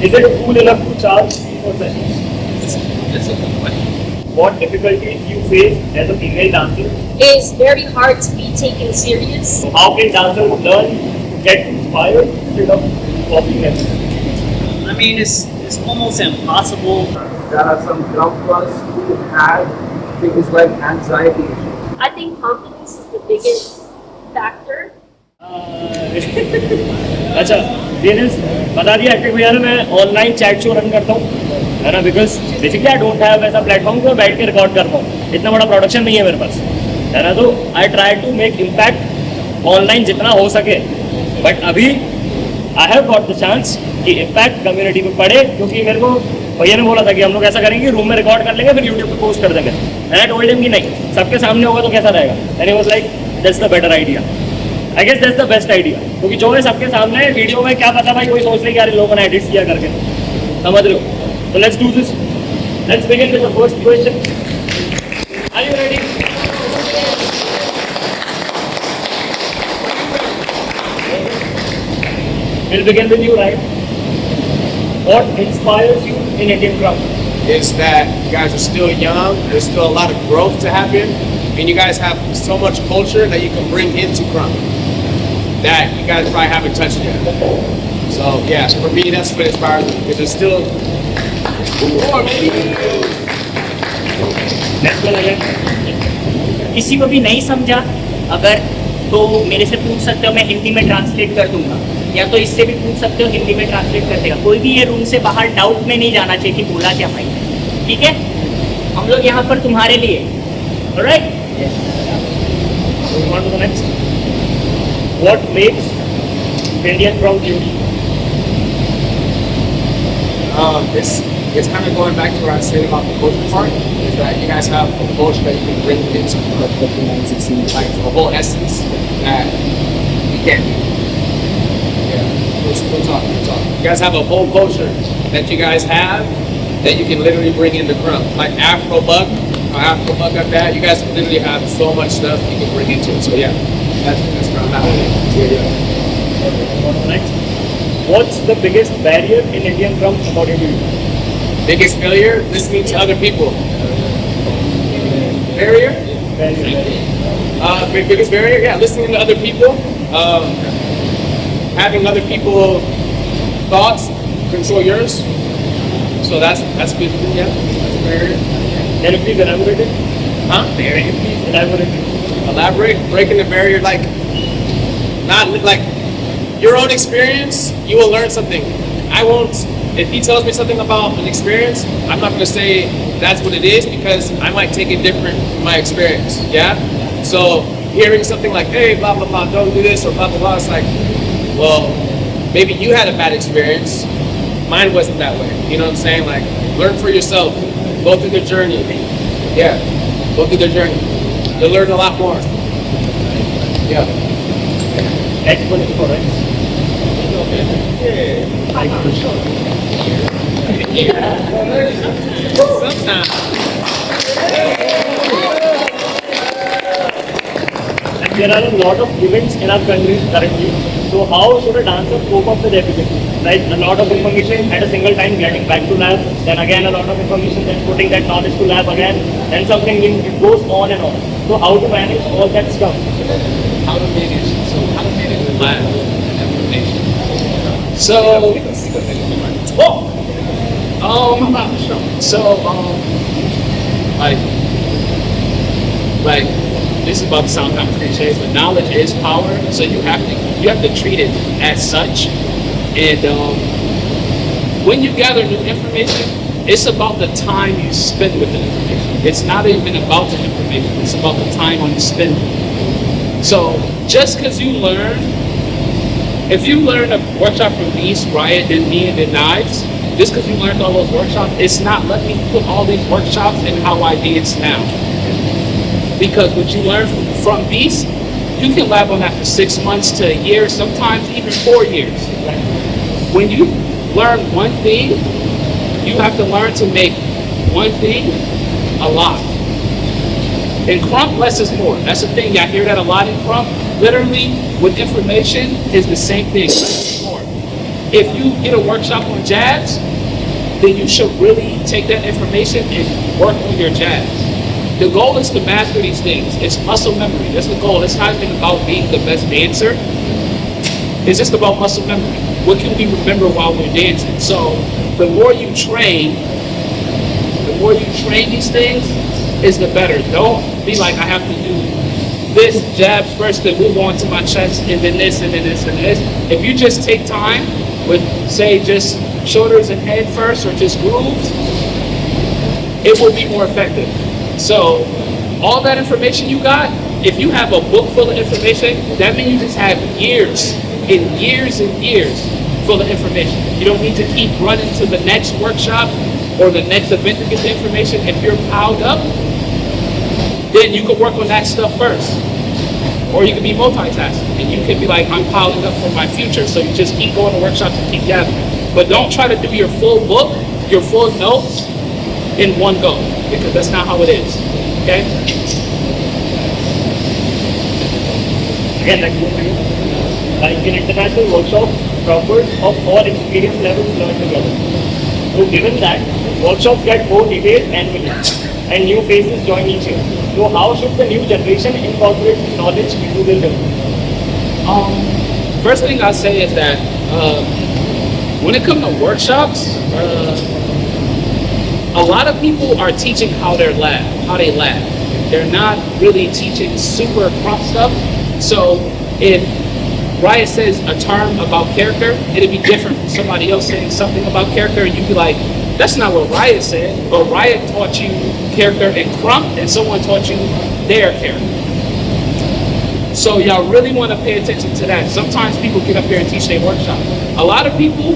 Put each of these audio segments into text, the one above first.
Is it cool enough to charge for sessions? That's a good question. What difficulties you face as a female dancer? It's very hard to be taken serious. So how can dancers learn to get inspired instead of copying everything? I mean, it's almost impossible. There are some Krumpers who have things like anxiety issues. I think confidence is the biggest factor. अच्छा दिनेश बता दिया active भैया ने मैं online chat show run करता हूँ है ना because basically I don't have ऐसा प्लेटफॉर्म कि मैं बैठ के रिकॉर्ड कर पाऊँ इतना बड़ा प्रोडक्शन नहीं है मेरे पास है ना तो I try to make impact online जितना हो सके बट अभी I have got the chance कि इम्पैक्ट कम्युनिटी में पड़े क्योंकि मेरे को भैया ने बोला था कि हम लोग ऐसा करेंगे रूम में रिकॉर्ड कर लेंगे फिर यूट्यूब पे पोस्ट कर देंगे एंड आई टोल्ड हिम कि नहीं सबके सामने होगा तो कैसा रहेगा and he was like that's the better idea I guess that's the best idea क्योंकि जो है सबके सामने है वीडियो में क्या पता भाई कोई सोच ले कि यार लोगों ने एडिट किया करके समझ रहे हो तो let's do this let's begin with the first question are you ready We'll begin with you, right? What inspires you in Indian Krump? Is that you guys are still young, there's still a lot of growth to happen, and you guys have so much culture that you can bring into Krump that you guys probably haven't touched yet. So yeah, for me that's what inspires me, because there's still more maybe. Next one again. किसी को भी नहीं समझा अगर तो मेरे से पूछ सकते हो मैं हिंदी में ट्रांसलेट कर दूंगा या तो इससे भी पूछ सकते हो हिंदी में ट्रांसलेट कर देगा कोई भी ये रूम से बाहर डाउट में नहीं जाना चाहिए कि बोला क्या भाई ठीक है हम लोग यहाँ पर तुम्हारे लिए alright Moving on to the next. What makes Indian Krump unique? It's kind of going back to what I said about the culture part, is that you guys have a culture that you can bring into like a whole essence that you can't. Yeah, we're talking. You guys have a whole culture that you guys have that you can literally bring into Krump. Like Afro Buck at that, you guys literally have so much stuff you can bring into it. So yeah, that's where I'm at. Yeah. Next. What's the biggest barrier in Indian Krump according to you? Biggest failure, listening to other people. Barrier? Biggest barrier, yeah, listening to other people. Having other people thoughts control yours. So that's big, yeah. That's a barrier. Can you please elaborate it? Huh? Barrier, please elaborate it. Elaborate, breaking the barrier, like not like your own experience, you will learn something. I won't, if he tells me something about an experience, I'm not going to say that's what it is because I might take it different from my experience, yeah? So hearing something like, hey, blah, blah, blah, don't do this or blah, blah, blah, it's like, well, maybe you had a bad experience. Mine wasn't that way. You know what I'm saying? Like, learn for yourself. Go through the journey. Yeah, go through the journey. You'll learn a lot more. Yeah. Next one is for Rexx. Sometimes. And there are a lot of events in our country currently. So how should a dancer cope up with everything? Like a lot of information at a single time, getting back to lab, then again a lot of information, then putting that knowledge to lab again, then something new, it goes on and on. So how to manage all that stuff? How to manage lab information. So, like this is about to sound kind of cliche, but knowledge is power. So you have to treat it as such. And when you gather new information, it's about the time you spend with the information. It's not even about the information. It's about the time you spend. So just because you learn, if you learn a workshop from Beast, Ryatt, and me, and Knives, just because you learned all those workshops, it's not let me put all these workshops in how I dance now. Because what you learn from Beast, you can lab on that for 6 months to a year, sometimes even 4 years. When you learn one thing, you have to learn to make one thing a lot. In Krump, less is more. That's the thing. I hear that a lot in Krump. Literally, with information, is the same thing. Less is more. if you get a workshop on jabs, then you should really take that information and work on your jabs. The goal is to master these things. It's muscle memory. That's the goal. It's not even about being the best dancer. It's just about muscle memory. What can we remember while we're dancing? So the more you train these things, is the better. Don't be like, I have to do this jab first, then move on to my chest, and then this, and then this, and this. If you just take time with, say, just shoulders and head first, or just grooves, it will be more effective. So all that information you got, if you have a book full of information, that means you just have years and years and years full of information. You don't need to keep running to the next workshop or the next event to get the information. If you're piled up, then you can work on that stuff first. Or you can be multitasking, and you can be like, I'm piling up for my future, so you just keep going to workshops and keep gathering. But don't try to do your full book, your full notes, in one go, because that's not how it is, okay? Again, like in international workshops, Krumpers of all experience levels learn together. So given that, workshops get more detailed annually, and new faces join each year. So how should the new generation incorporate this knowledge into their development? First thing I'll say is that when it comes to workshops, a lot of people are teaching how they laugh. They're not really teaching super crump stuff. So if Ryatt says a term about character, it'd be different from somebody else saying something about character, and you'd be like, that's not what Ryatt said, but Ryatt taught you character in Krump, and someone taught you their character. So y'all really want to pay attention to that. Sometimes people get up here and teach their workshop. A lot of people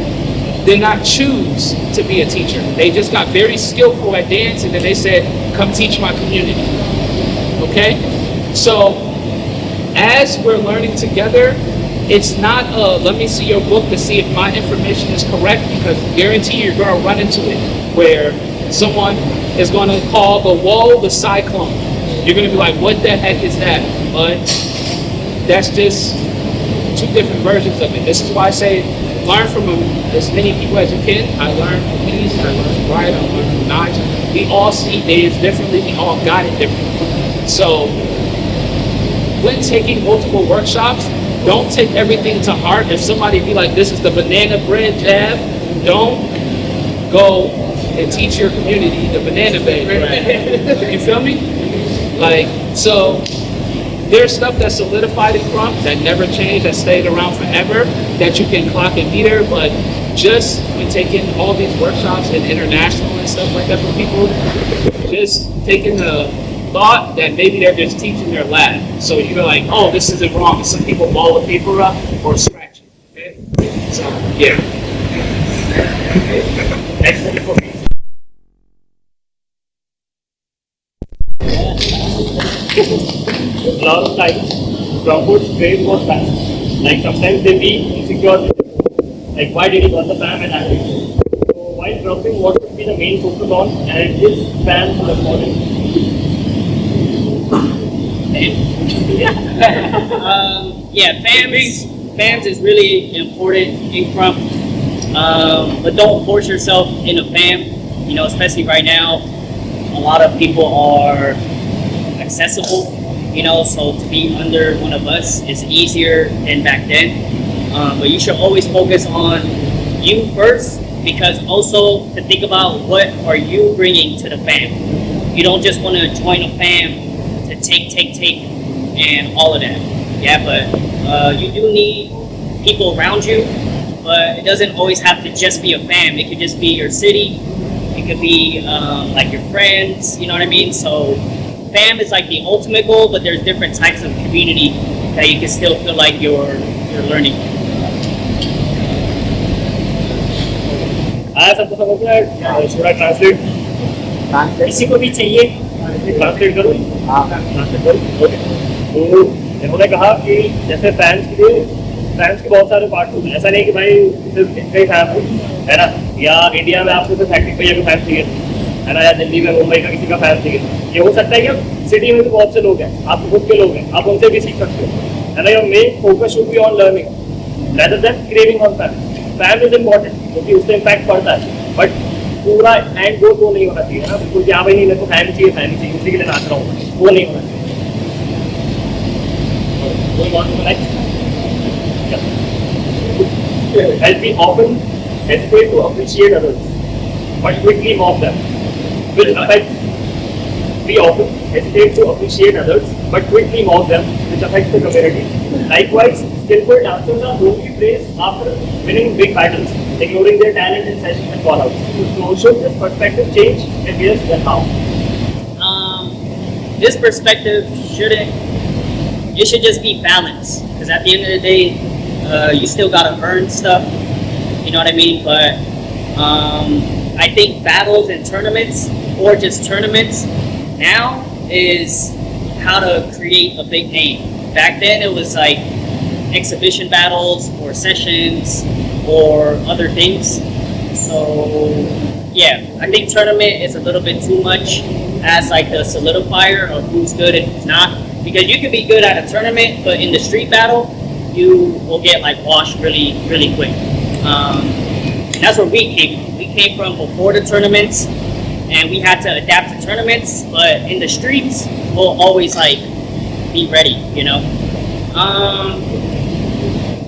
did not choose to be a teacher. They just got very skillful at dance, and then they said, come teach my community. Okay? So as we're learning together, it's not let me see your book to see if my information is correct, because guarantee you're going to run into it where someone is going to call the wall the cyclone. You're going to be like, what the heck is that? But that's just two different versions of it. This is why I say learn from as many people as you can. I learned from Denise, I learned from Ryatt, I learned from Nigel. We all see dance differently, we all got it differently. So when taking multiple workshops, don't take everything to heart. If somebody be like, this is the banana bread jab, don't go and teach your community the banana bread. You feel me? Like, so there's stuff that's solidified in Krump that never changed, that stayed around forever, that you can clock and meter, but just when taking all these workshops and international and stuff like that from people, just taking the thought that maybe they're just teaching their lab. So you're like, oh, this isn't wrong. And some people ball the paper up or scratch it. Okay? So, yeah. Next one for me. A lot of times, Krumpers trade was fast. Like sometimes they be insecure. Like, why did he got the fam and average? So while Krumping, what should be the main focus on, and is fam to the model? Fams is really important in Krump, but don't force yourself in a fam. You know, especially right now, a lot of people are accessible. You know, so to be under one of us is easier than back then. But you should always focus on you first, because also to think about what are you bringing to the fam. You don't just want to join a fam to take, and all of that. Yeah, but you do need people around you, but it doesn't always have to just be a fam. It could just be your city. It could be like your friends, you know what I mean? So fam is like the ultimate goal, but there's different types of community that you can still feel like you're learning. सबको समझ में आया? should I translate? किसी को भी चाहिए translate करूँ? हाँ ट्रांसलेट करूँ। ओके। तो उन्होंने कहा कि जैसे फैंस के बहुत सारे पार्ट्स होते हैं। ऐसा नहीं कि भाई सिर्फ इनका ही फैन हो, है ना? या इंडिया में आपको सिर्फ एक्टिव भैया का फैन चाहिए, है ना? या दिल्ली में मुंबई का किसी का फैन चाहिए। ये हो सकता है कि सिटी में भी बहुत से लोग हैं, आप खुद के लोग हैं, आप उनसे भी सीख सकते हो, है ना? Your main focus should be on learning rather than craving on fans, fam is important क्योंकि उससे इम्पैक्ट पड़ता है, बट पूरा एंड गोल वो नहीं होना चाहिए ना, बिल्कुल कि हाँ भाई नहीं मेरे को फैन चाहिए उसी के लिए नाच रहा हूँ, वो नहीं होना चाहिए. Going on to the next. Yeah. As we often hesitate to appreciate others, but quickly mock them, which affects. We often hesitate to appreciate others, but quickly mock them, which affects the community. Likewise, skillful dancers are only praised after winning big battles, ignoring their talent in sessions and call-outs. So should this perspective change? If yes, then how? This perspective it should just be balanced, because at the end of the day, you still gotta earn stuff, you know what I mean? But I think battles and tournaments, or just tournaments, now is how to create a big name. Back then it was like exhibition battles or sessions or other things. So yeah, I think tournament is a little bit too much as like the solidifier of who's good and who's not. Because you can be good at a tournament, but in the street battle, you will get like washed really, really quick. And that's where we came from. We came from before the tournaments, and we had to adapt to tournaments. But in the streets, we'll always like be ready, you know.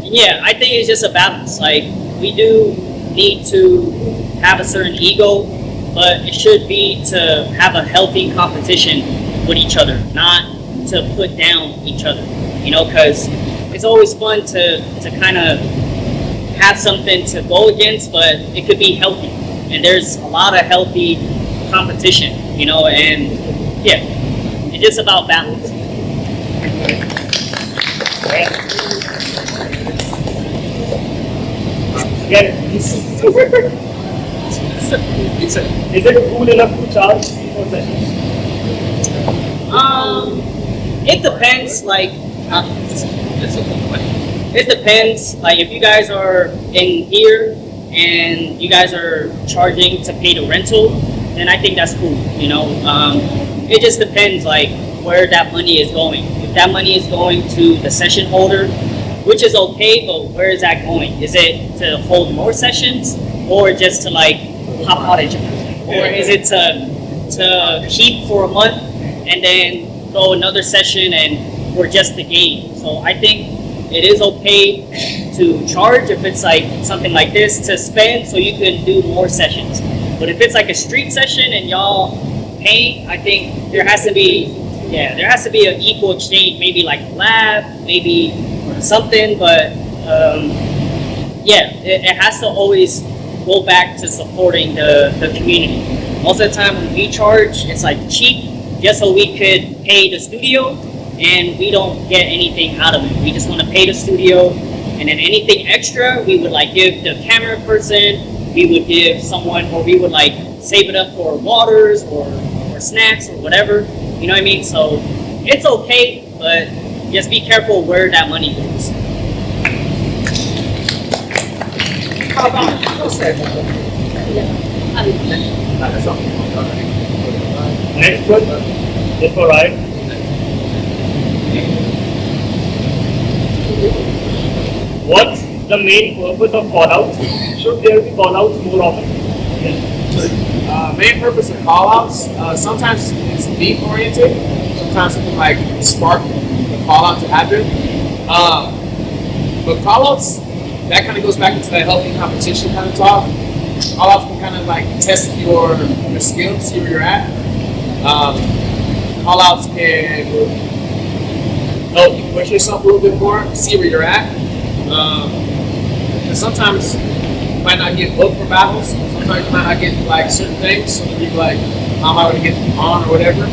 Yeah, I think it's just a balance. Like we do need to have a certain ego, but it should be to have a healthy competition with each other, not to put down each other, you know, because it's always fun to kind of have something to go against, but it could be healthy, and there's a lot of healthy competition, you know, and yeah, it's just about balance. Is it cool enough to charge for sessions? It depends, like, it depends, like, if you guys are in here and you guys are charging to pay the rental, then I think that's cool, you know. It just depends, like, where that money is going. If that money is going to the session holder, which is okay, but where is that going? Is it to hold more sessions, or just to, like, pop out at you? Or is it to keep for a month and then throw another session and for just the game? So I think it is okay to charge if it's like something like this to spend so you can do more sessions. But if it's like a street session and y'all pay, I think there has to be an equal exchange, maybe like a lab, maybe something, but it has to always go back to supporting the community. Most of the time when we charge, it's like cheap, just so we could pay the studio, and we don't get anything out of it. We just want to pay the studio, and then anything extra, we would like give the camera person, we would give someone, or we would like save it up for waters or snacks or whatever. You know what I mean? So it's okay, but just be careful where that money goes. How about Next one is for Ryatt. What's the main purpose of call-outs? Should there be call-outs more often? Main purpose of call-outs, sometimes it's beef oriented, sometimes it can like spark the call-out to happen. But call-outs, that kind of goes back into that healthy competition kind of talk. Call-outs can kind of like test your skill, see where you're at. Call-outs can help you push yourself a little bit more, see where you're at. And sometimes you might not get booked for battles. Sometimes you might not get like certain things. So you're like, how am I going to get on or whatever?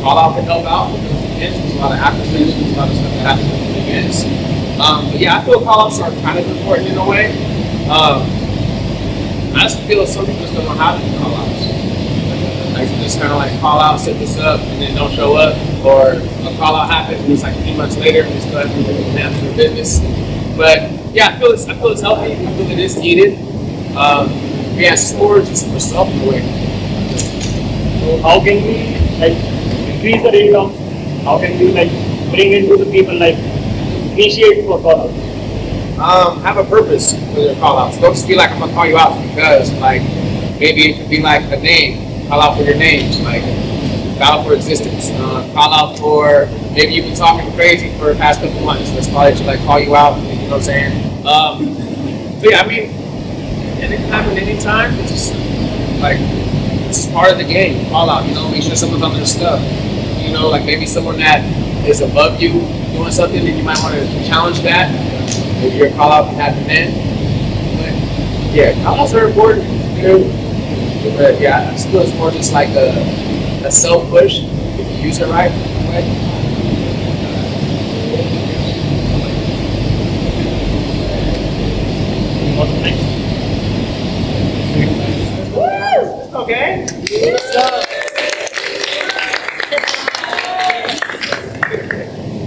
Call-out can help out because there's a lot of acquisitions, a lot of stuff that happens in the events. But yeah, I feel call-outs are kind of important in a way. I just feel some people just don't know how to do call-outs. Like just kind of like call out, set this up, and then don't show up, or a call out happens and it's like 3 months later and we still have to handle their business. But yeah, I feel it's healthy. I feel it is needed. Yeah, it's just more just for self in a way. So how can we like increase the rate of? How can we like bring into the people like initiate for call-outs? have a purpose for your call outs. Don't just be like, I'm gonna call you out because, like, maybe it could be like a name. Call out for your names, like call out for existence. Call out for maybe you've been talking crazy for the past couple months. Let's call it, like, call you out. You know what I'm saying? But yeah, I mean, and it can happen anytime. It's just like it's just part of the game. Call out, you know, make sure someone's on their stuff. You know, like maybe someone that is above you doing something, and you might want to challenge that. Maybe your call out can happen then. But yeah, call outs are important. You know? But yeah, I feel it's more just like a self push if you use it right. What's next? Okay.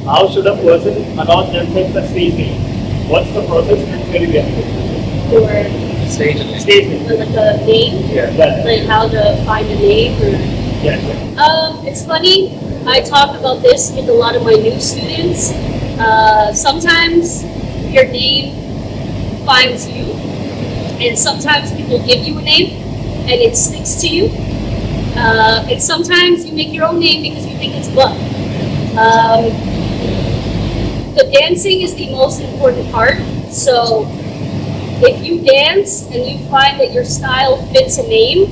How should a person announce themselves as stage name? What's the process actually we have to do? Or Stage name. like a name, Yeah. like how to find a name. Or, Yeah. it's funny. I talk about this with a lot of my new students. Sometimes your name finds you, and sometimes people give you a name, and it sticks to you. And sometimes you make your own name because you think it's fun. The dancing is the most important part. So if you dance and you find that your style fits a name,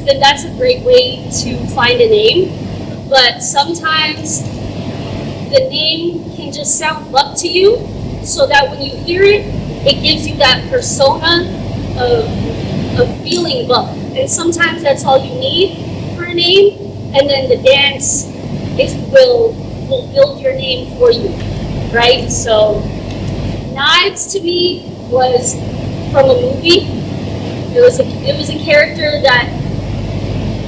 then that's a great way to find a name. But sometimes the name can just sound luck to you, so that when you hear it, it gives you that persona of feeling luck. And sometimes that's all you need for a name, and then the dance will build your name for you, right? So Knives to me was from a movie. It was a character that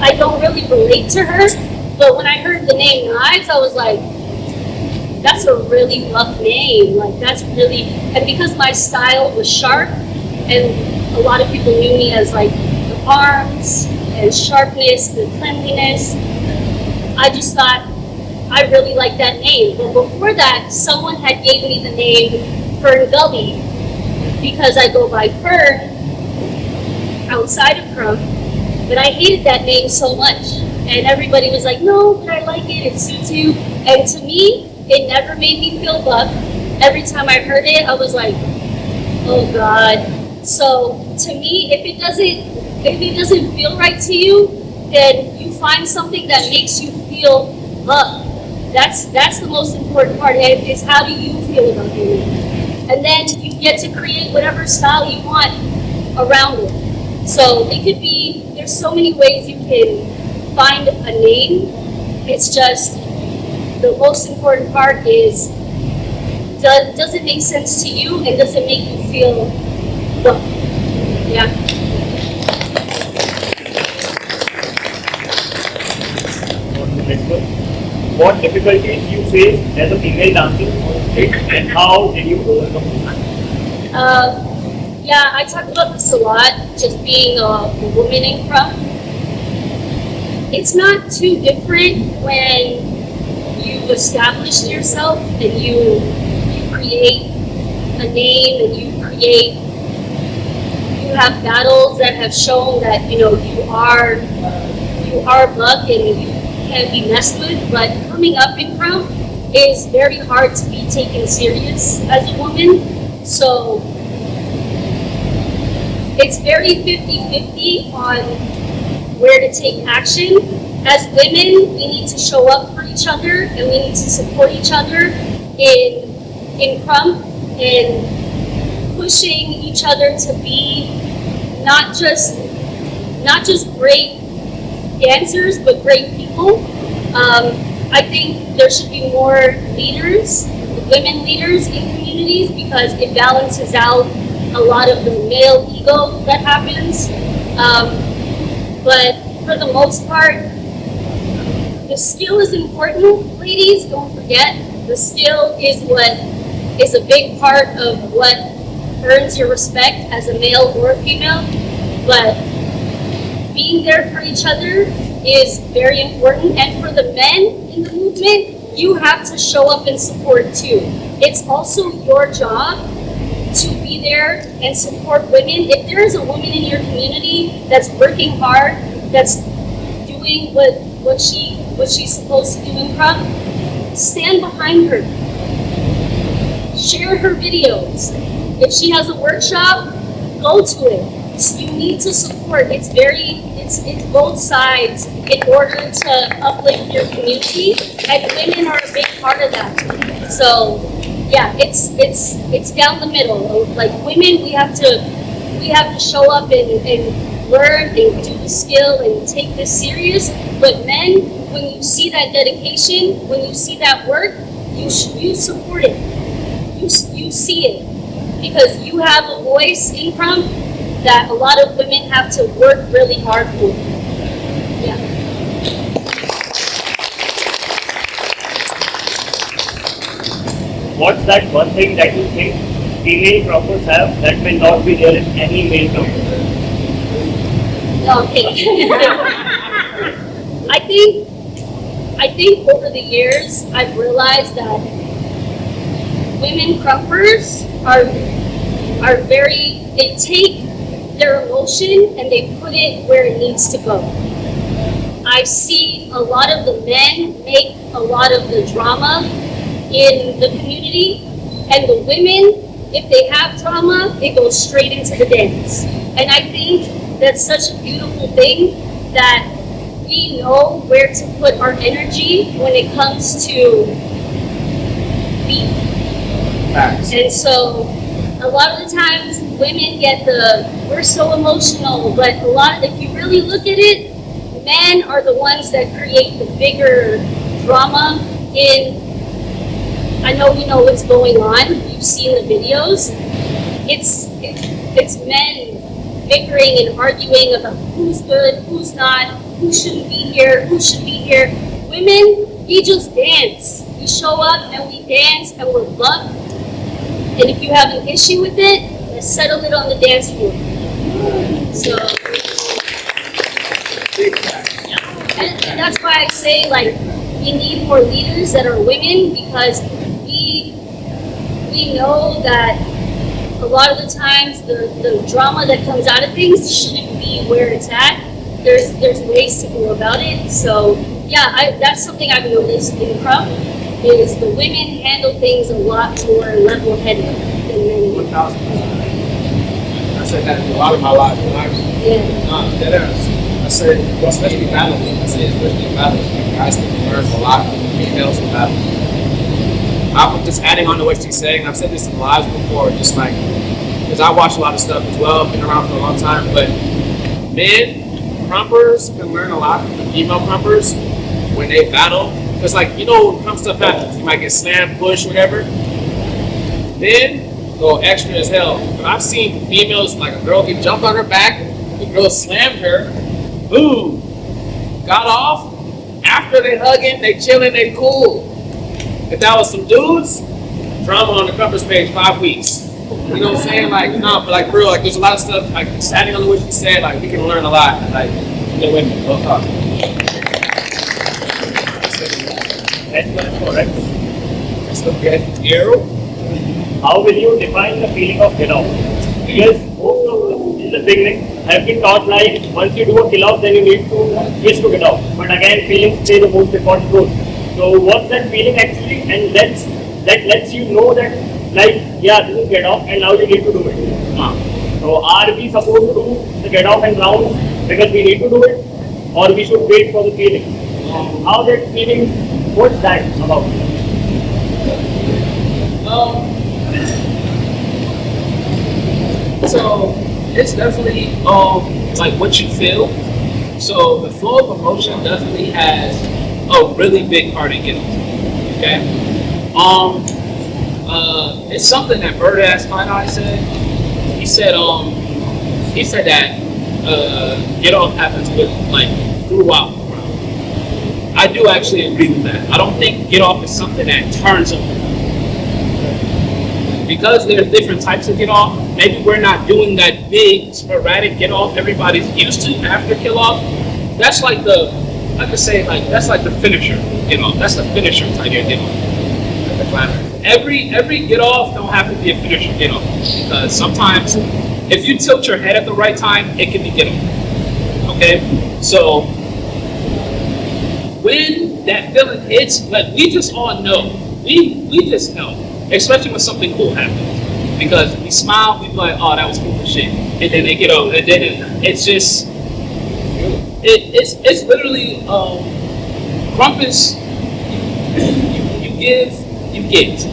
I don't really relate to her, but when I heard the name Knives, I was like, that's a really rough name. Like that's really, and because my style was sharp, and a lot of people knew me as like the arms and sharpness, the cleanliness, I just thought I really liked that name. But before that, someone had gave me the name Fern Gully because I go by Fern outside of Krump, but I hated that name so much. And everybody was like, no, but I like it, it suits you. And to me, it never made me feel buck. Every time I heard it, I was like, oh God. So to me, if it doesn't feel right to you, then you find something that makes you feel buck. That's the most important part, is how do you feel about your name? And then you get to create whatever style you want around it. So it could be, there's so many ways you can find a name. It's just, the most important part is, does it make sense to you, and does it make you feel well? Yeah. Next one. What difficulties you face as a female dancer on stage, and how did you overcome them? Yeah, I talk about this a lot, just being a woman in Krump. It's not too different when you've established yourself and you create a name, and you have battles that have shown that you are buck and you can't be messed with. But coming up in Krump is very hard to be taken serious as a woman. So it's very 50-50 on where to take action. As women, we need to show up for each other, and we need to support each other in Krump, and pushing each other to be not just great dancers, but great people. I think there should be more leaders, women leaders in communities, because it balances out a lot of the male ego that happens. But for the most part, the skill is important, ladies. Don't forget, the skill is a big part of what earns your respect as a male or a female. But being there for each other is very important. And for the men in the movement, you have to show up and support too. It's also your job to be there and support women. If there is a woman in your community that's working hard, that's doing what she's supposed to do in Krump, stand behind her. Share her videos. If she has a workshop, go to it. So you need to support. It's both sides in order to uplift your community, and women are a big part of that. So yeah, it's down the middle. Like women, we have to show up and learn and do the skill and take this serious. But men, when you see that dedication, when you see that work, you support it. You see it because you have a voice in Krump that a lot of women have to work really hard for. Yeah. What's that one thing that you think female Krumpers have that may not be there in any male Krumper? Okay. I think over the years I've realized that women Krumpers are they take their emotion and they put it where it needs to go. I see a lot of the men make a lot of the drama in the community, and the women, if they have drama, they go straight into the dance. And I think that's such a beautiful thing that we know where to put our energy when it comes to beef. And so a lot of the times women get we're so emotional, but if you really look at it, men are the ones that create the bigger drama I know you know what's going on, you've seen the videos. It's men bickering and arguing about who's good, who's not, who shouldn't be here, who should be here. Women, we just dance. We show up and we dance and we're loved. And if you have an issue with it, let's settle it on the dance floor. So, and that's why I say, like, we need more leaders that are women, because we know that a lot of the times the drama that comes out of things shouldn't be where it's at. There's ways to go about it. So yeah, that's something I've noticed in Krump, is the women handle things a lot more level-headed than men. 1,000%. I said that in a lot of my life. I said, especially battles. I said, especially battles. Guys can learn a lot from females in battles. I'm just adding on to what she's saying. I've said this in lives before, just like, because I watch a lot of stuff as well. I've been around for a long time, but men, Krumpers can learn a lot from the female Krumpers when they battle. Because, like, you know, when Krump stuff happens, you might get slammed, pushed, whatever. Men go extra as hell. But I've seen females, like a girl get jumped on her back, the girl slammed her, boom, got off. After they hugging, they chilling, they cool. If that was some dudes, drama on the Krumpers page 5 weeks. You know what I'm saying? Like, no, but like real, like there's a lot of stuff, like standing on what you said, like we can learn a lot. Like, the women, we'll talk. That's correct. Let's look at Arrow. How will you define the feeling of kill off? Because most of us in the beginning have been taught like once you do a kill off, then you need to switch to get off. But again, feelings play the most important role. So what's that feeling actually? And that lets you know that, like, yeah, this is get off and now you need to do it. So are we supposed to do the get off and rounds because we need to do it, or we should wait for the feeling? How that feeling, what's that about? So it's definitely like what you feel. So the flow of emotion definitely has a really big part in it. Okay. It's something that Bird Ass Fine Eye said. He said that get off happens with like throughout. I do actually agree with that. I don't think get off is something that turns them. Because there's different types of get off, maybe we're not doing that big sporadic get off everybody's used to after kill off. That's like that's like the finisher get off. That's the finisher type of get off. Every get off don't have to be a finisher get off. because sometimes if you tilt your head at the right time, it can be getting. Okay, so when that feeling hits, like we just all know, we just know, especially when something cool happens, because we smile, we be like, oh, that was cool as shit, and then they get over, and then it's just, it's literally Krump you give, you get.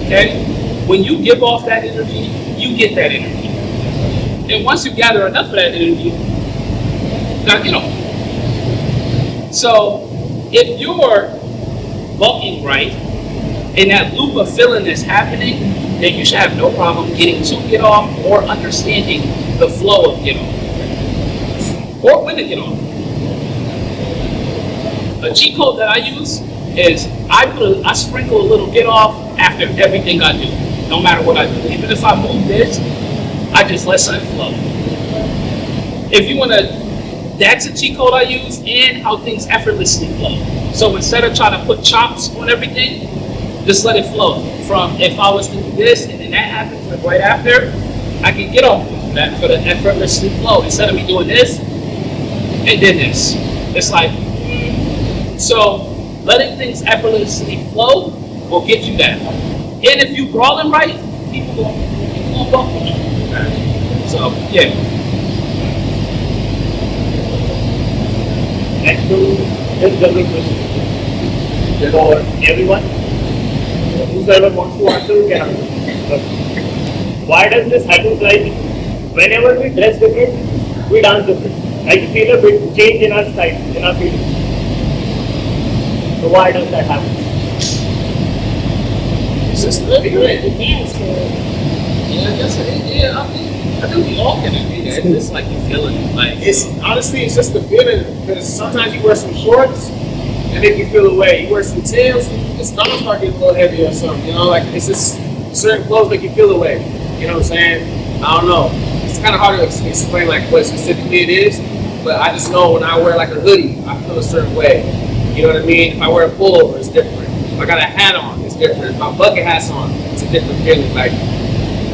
Okay, when you give off that energy, you get that energy, and once you gather enough of that energy, you gotta get off. So if you're walking right, and that loop of feeling is happening, then you should have no problem getting to get off or understanding the flow of get off, or when to get off. A cheat code that I use is I sprinkle a little get off after everything I do, no matter what I do. Even if I move this, I just let something flow. If you wanna, that's a cheat code I use, and how things effortlessly flow. So instead of trying to put chops on everything, just let it flow. From if I was to do this and then that happens like right after, I can get off that for the effortlessly flow instead of me doing this and then this. It's like, so letting things effortlessly flow will get you that. And if you crawling right, people will bump with you. So yeah. Next to this general question for everyone. Whoever wants to answer can answer. But why does this happen? Like whenever we dress different, we dance different. I feel a bit change in our style, in our feelings. So why does that happen? It's just the Look feeling. good, dance. Yeah, that's it. Yeah, I think we all can agree that. It's like you feeling it, like It's honestly, it's just the feeling. Because sometimes you wear some shorts and make you feel away. You wear some Timbs, the stomach start getting a little heavy or something. You know, like it's just certain clothes make you feel away. You know what I'm saying? I don't know. It's kind of hard to explain like what specifically it is, but I just know when I wear like a hoodie, I feel a certain way. You know what I mean? If I wear a pullover, it's different. If I got a hat on, it's different. If my bucket hat's on, it's a different feeling. Like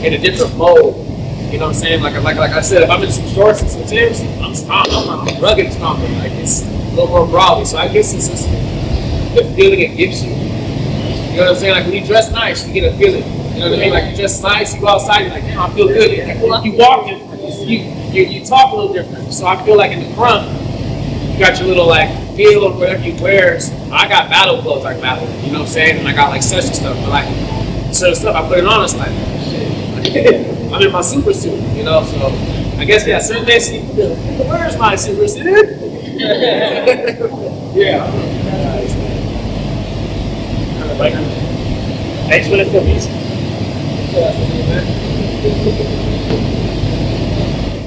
in a different mode. You know what I'm saying? Like I said, if I'm in some shorts and some Timbs, I'm rugged and stomping. Like it's a little more broadly. So I guess it's just the feeling it gives you. You know what I'm saying? Like when you dress nice, you get a feeling. You know what I mean? Like you dress nice, you go outside, you're like, damn, I feel good. You walk different. You talk a little different. So I feel like in the Krump, you got your little like feel of whatever you wear. I got battle clothes like battle. You know what I'm saying? And I got like session stuff. But like certain stuff, I put it on, it's like, shit. I'm in my super suit, you know, so I guess, yeah, certain days you feel, where's my super suit? Yeah. Right. Next one is the beast.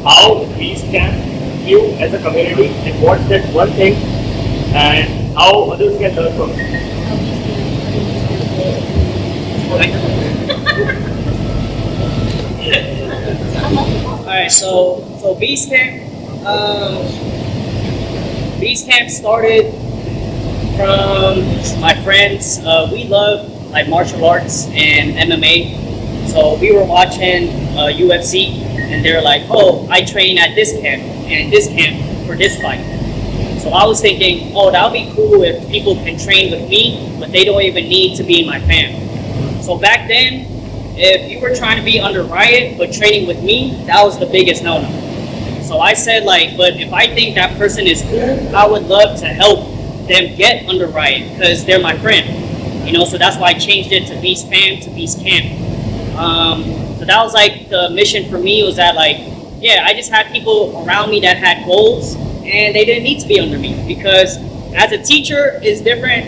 How beast can view as a community, and what's that one thing, and how others can learn from it? Alright, so Beast Camp, started from my friends. We love like martial arts and MMA. So we were watching UFC, and they're like, oh, I train at this camp and this camp for this fight. So I was thinking, oh, that would be cool if people can train with me, but they don't even need to be in my fam. So back then, if you were trying to be under Ryatt but training with me, that was the biggest no-no. So I said like, but if I think that person is cool, I would love to help them get under Ryatt because they're my friend. You know, so that's why I changed it to Beast Fam to Beast Camp. So that was like the mission for me, was that like, yeah, I just had people around me that had goals and they didn't need to be under me, because as a teacher it's different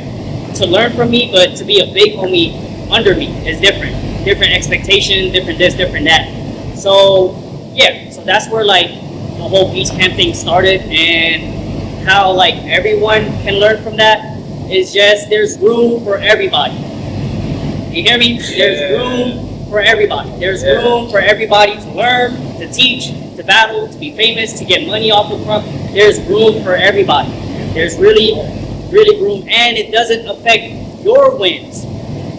to learn from me, but to be a big homie under me is different. Different expectations, different this, different that. So yeah, so that's where like the whole Beast Camp thing started, and how like everyone can learn from that is just there's room for everybody. You hear me? There's room for everybody. There's room for everybody to learn, to teach, to battle, to be famous, to get money off of Krump. There's room for everybody. There's really, really room, and it doesn't affect your wins.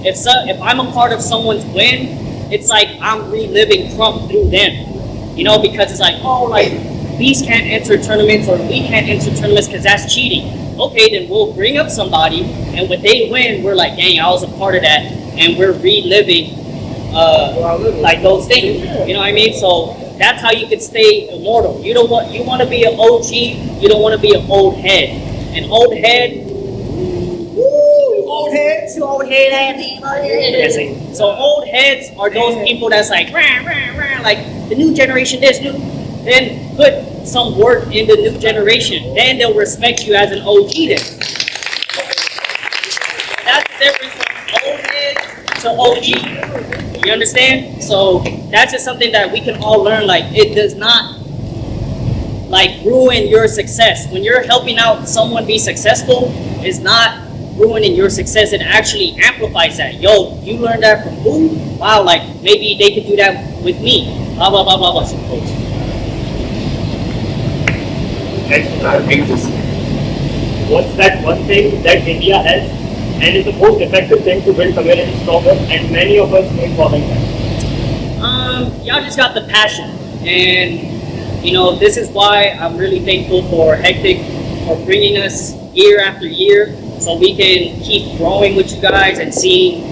If I'm a part of someone's win, it's like I'm reliving Krump through them. You know, because it's like, oh, like these can't enter tournaments or we can't enter tournaments because that's cheating. Okay, then we'll bring up somebody, and when they win, we're like, dang, I was a part of that, and we're reliving like those things. You know what I mean? So that's how you can stay immortal. You want to be an OG. You don't want to be an old head. An old head. Woo, old heads. You old head ass. So old heads are those people that's like, rah, rah, rah, like the new generation this new. Then put some work in the new generation. Then they'll respect you as an OG then. That's the difference from old head to OG. You understand? So that's just something that we can all learn. Like, it does not like ruin your success. When you're helping out someone be successful, it's not ruining your success. It actually amplifies that. Yo, you learned that from who? Wow, like maybe they could do that with me. Blah blah blah blah blah. What's that one thing that India has and is the most effective thing to build community stronger, and many of us ain't following that? Y'all just got the passion, and you know, this is why I'm really thankful for Hectic for bringing us year after year, so we can keep growing with you guys and seeing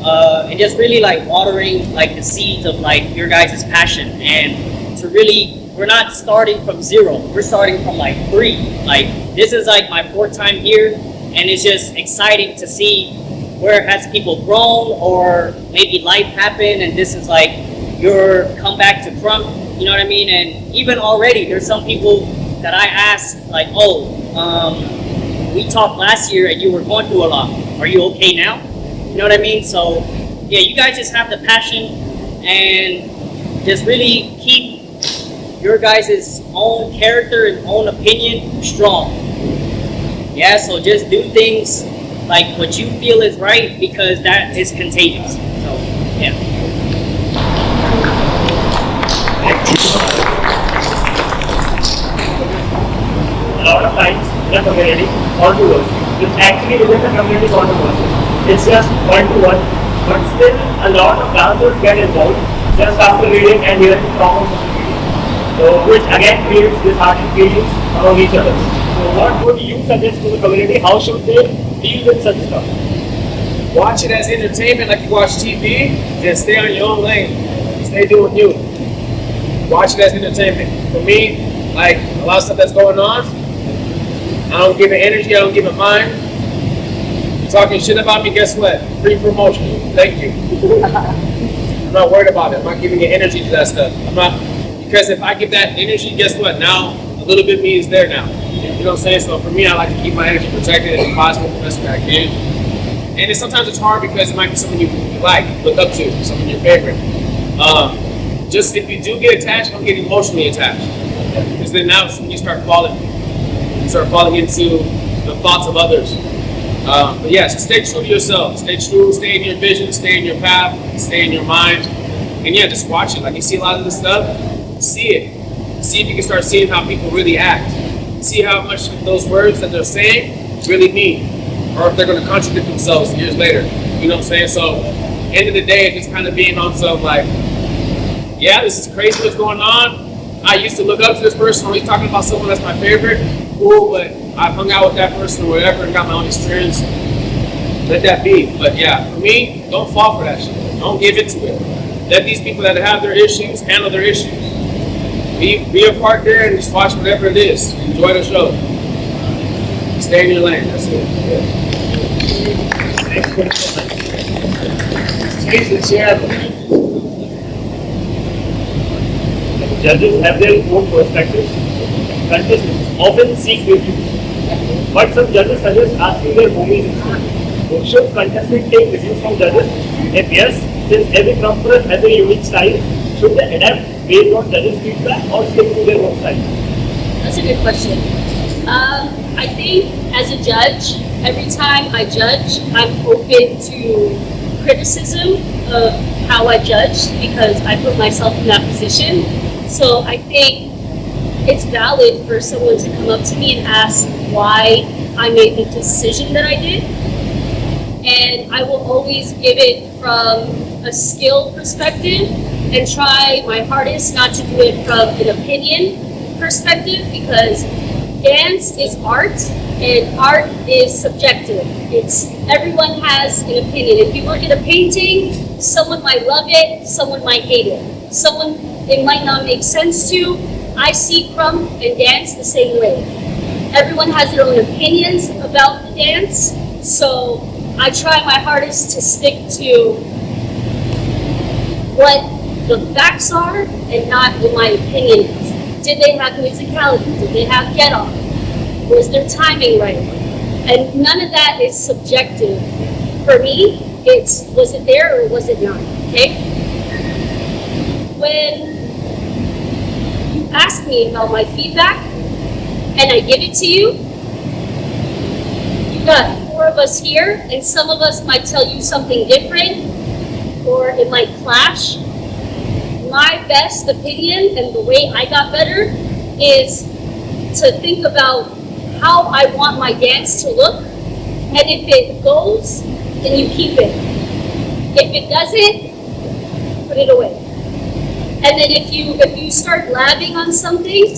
and just really like watering like the seeds of like your guys' passion, and to really, we're not starting from zero, we're starting from like 3. Like, this is like my 4th time here, and it's just exciting to see where has people grown, or maybe life happened and this is like your comeback to Krump, you know what I mean? And even already there's some people that I asked like, oh, we talked last year and you were going through a lot, are you okay now? You know what I mean? So yeah, you guys just have the passion and just really keep your guys' own character and own opinion strong. Yeah, so just do things like what you feel is right, because that is contagious. So yeah. A lot of times in a community, controversy. It actually isn't a community controversy. It's just one-to-one, but still a lot of dancers get involved just after reading and hearing from social media. So, which again creates disheartening feelings among each other. So, what would you suggest to the community? How should they deal with such stuff? Watch it as entertainment like you watch TV, then stay on your own lane. Stay doing you. Watch it as entertainment. For me, like a lot of stuff that's going on, I don't give it energy, I don't give it mind. You're talking shit about me, guess what? Free promotion. Thank you. I'm not worried about it. I'm not giving it energy to that stuff. I'm not, because if I give that energy, guess what? Now a little bit of me is there now. You know what I'm saying? So for me, I like to keep my energy protected and positive the best way I can. And sometimes it's hard because it might be someone you like, look up to, someone your favorite. Just if you do get attached, don't get emotionally attached. Because then now it's when you start falling into the thoughts of others. But yeah, so stay true to yourself. Stay true, stay in your vision, stay in your path, stay in your mind. And yeah, just watch it. Like, you see a lot of this stuff, see it. See if you can start seeing how people really act. See how much those words that they're saying really mean. Or if they're going to contradict themselves years later. You know what I'm saying? So, end of the day, it's just kind of being on some like, yeah, this is crazy what's going on. I used to look up to this person, or he's talking about someone that's my favorite. Cool, but I've hung out with that person or whatever and got my own experience. Let that be. But yeah, for me, don't fall for that shit. Don't give into it. Let these people that have their issues handle their issues. Be a part there and just watch whatever it is. Enjoy the show. Stay in your lane. That's it. Yeah. Judges have their own perspectives. Contestants often seek reviews, but some judges suggest asking their homies instead. So should contestants take reviews from judges? If yes, since every Krumper has a unique style, should they adapt based on judges' feedback or stick to their own style? That's a good question. I think as a judge, every time I judge, I'm open to criticism of how I judge because I put myself in that position. So I think it's valid for someone to come up to me and ask why I made the decision that I did. And I will always give it from a skill perspective and try my hardest not to do it from an opinion perspective, because dance is art and art is subjective. Everyone has an opinion. If you look at a painting, someone might love it, someone might hate it. Someone it might not make sense to. I see krump and dance the same way. Everyone has their own opinions about the dance, so I try my hardest to stick to what the facts are and not what my opinion is. Did they have musicality? Did they have get off? Was their timing right? And none of that is subjective. For me, it's was it there or was it not? Okay? When you ask me about my feedback and I give it to you, you got 4 of us here, and some of us might tell you something different, or it might clash. My best opinion and the way I got better is to think about how I want my dance to look, and if it goes, then you keep it. If it doesn't, put it away. And then if you start labbing on something,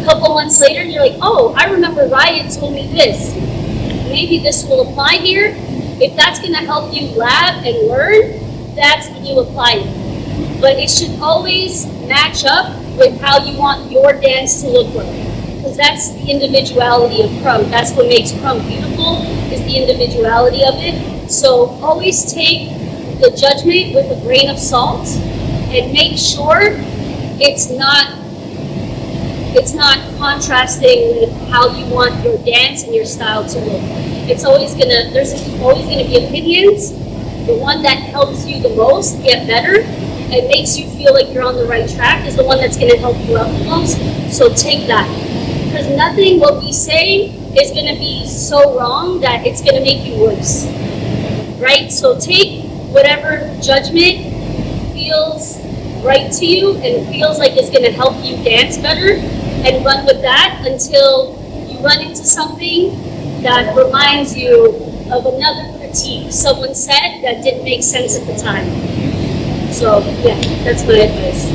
a couple months later, you're like, oh, I remember Ryatt told me this. Maybe this will apply here. If that's going to help you lab and learn, that's when you apply it. But it should always match up with how you want your dance to look like. Because that's the individuality of krump. That's what makes krump beautiful, is the individuality of it. So always take the judgment with a grain of salt and make sure it's not contrasting with how you want your dance and your style to look. There's always gonna be opinions. The one that helps you the most get better and makes you feel like you're on the right track is the one that's gonna help you out the most. So take that. Because nothing what we say is gonna be so wrong that it's gonna make you worse. Right? So take whatever judgment feels right to you and feels like it's gonna help you dance better, and run with that until you run into something that reminds you of another critique someone said that didn't make sense at the time. So yeah, that's my advice.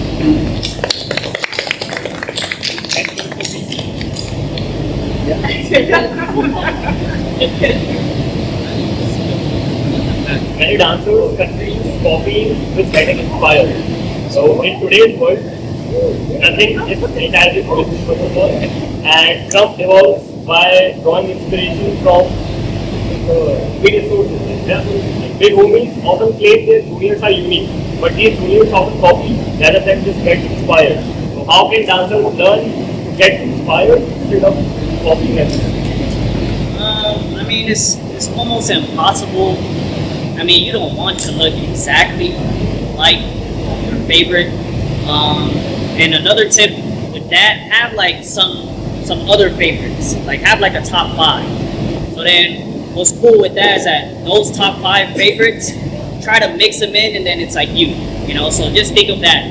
Many dancers continue copying with getting inspired. So in today's world, nothing is entirely possible, and krump evolves by drawing inspiration from various sources. Yeah? Big movements often claim their juniors are unique, but these juniors often copy rather than just get inspired. So how can dancers learn to get inspired instead of copying them? I mean, it's almost impossible. I mean, you don't want to look exactly like your favorite. And another tip with that, have like some other favorites. Like have like a top 5. So then what's cool with that is that those top 5 favorites, try to mix them in, and then it's like you know. So just think of that.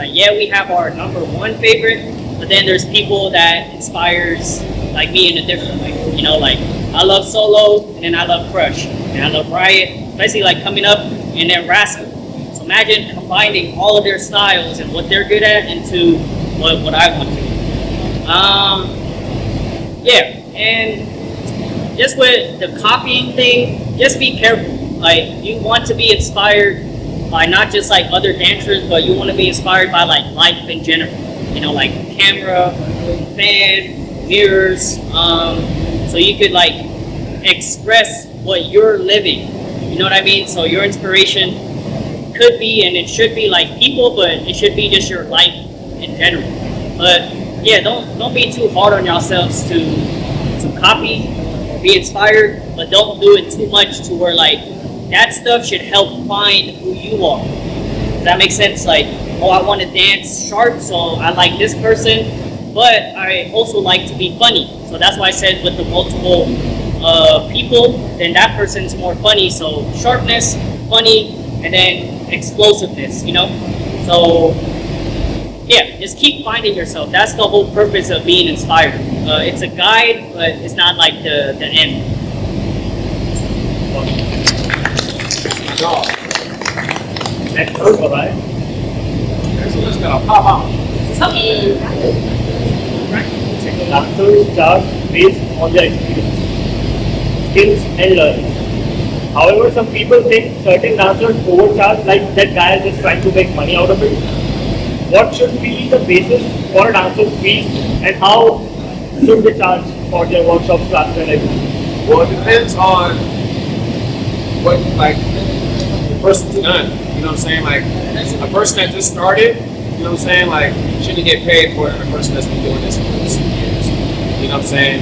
Yeah, we have our number 1 favorite, but then there's people that inspires like me in a different way. You know, like I love Solo, and then I love Crush, and I love Ryatt, especially like coming up, and then Rascal. So imagine combining all of their styles and what they're good at into what I want to. Yeah, and just with the copying thing, just be careful. Like you want to be inspired by not just like other dancers, but you want to be inspired by like life in general. You know, like camera, fan, mirrors, so you could like express what you're living. You know what I mean? So your inspiration could be, and it should be like people, but it should be just your life in general. But yeah, don't be too hard on yourselves to copy, be inspired, but don't do it too much to where like that stuff should help find who you are. Does that make sense? Like, oh, I want to dance sharp, so I like this person, but I also like to be funny. So that's why I said with the multiple people, then that person's more funny. So sharpness, funny, and then explosiveness, you know? So yeah, just keep finding yourself. That's the whole purpose of being inspired. It's a guide, but it's not like the end. Next round हो रहा है. So let's go. Pop out. Dancers charge based on their experience, skills, and learning. However, some people think certain dancers overcharge, like that guy is just trying to make money out of it. What should be the basis for a dancer's fees, and how should they charge for their workshops, classes, and everything? Well, it depends on what, like, the person's done. You know what I'm saying? Like, a person that just started, you know what I'm saying? Like, shouldn't get paid more than a person that's been doing this for some years. You know what I'm saying?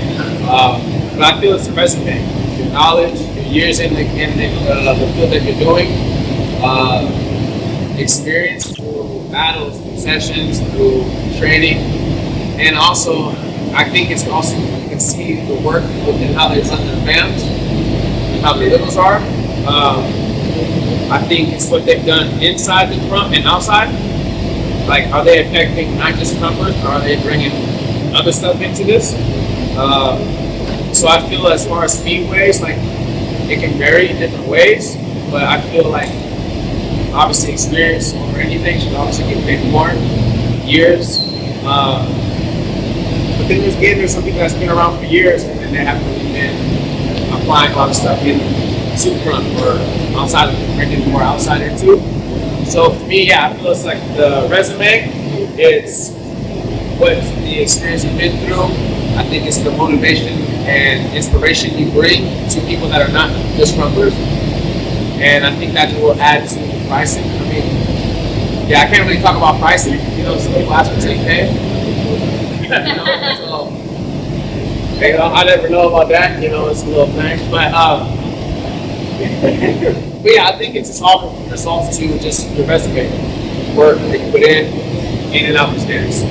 But I feel it's a resume. Your knowledge, your years in the field that you're doing, experience through battles, through sessions, through training, and also, I think it's also, you can see the work and how they run their bands, and how the levels are. I think it's what they've done inside the Krump and outside. Like, are they affecting not just Krumpers, or are they bringing other stuff into this? So I feel as far as speedways, like, it can vary in different ways, but I feel like obviously experience or anything should obviously get paid more. Years. But then there's some people that's been around for years and they haven't really been applying a lot of stuff in to Krump or outside of bringing more outside into. So for me, yeah, I feel it's like the resume, it's what the experience you've been through. I think it's the motivation and inspiration you bring to people that are not just Krumpers. And I think that will add to the pricing. I mean, yeah, I can't really talk about pricing. You know, some people ask for 10K. You know, so, I never know about that. You know, it's a little thing. But yeah, I think it's all results to just the resume work that you put in and out the standards.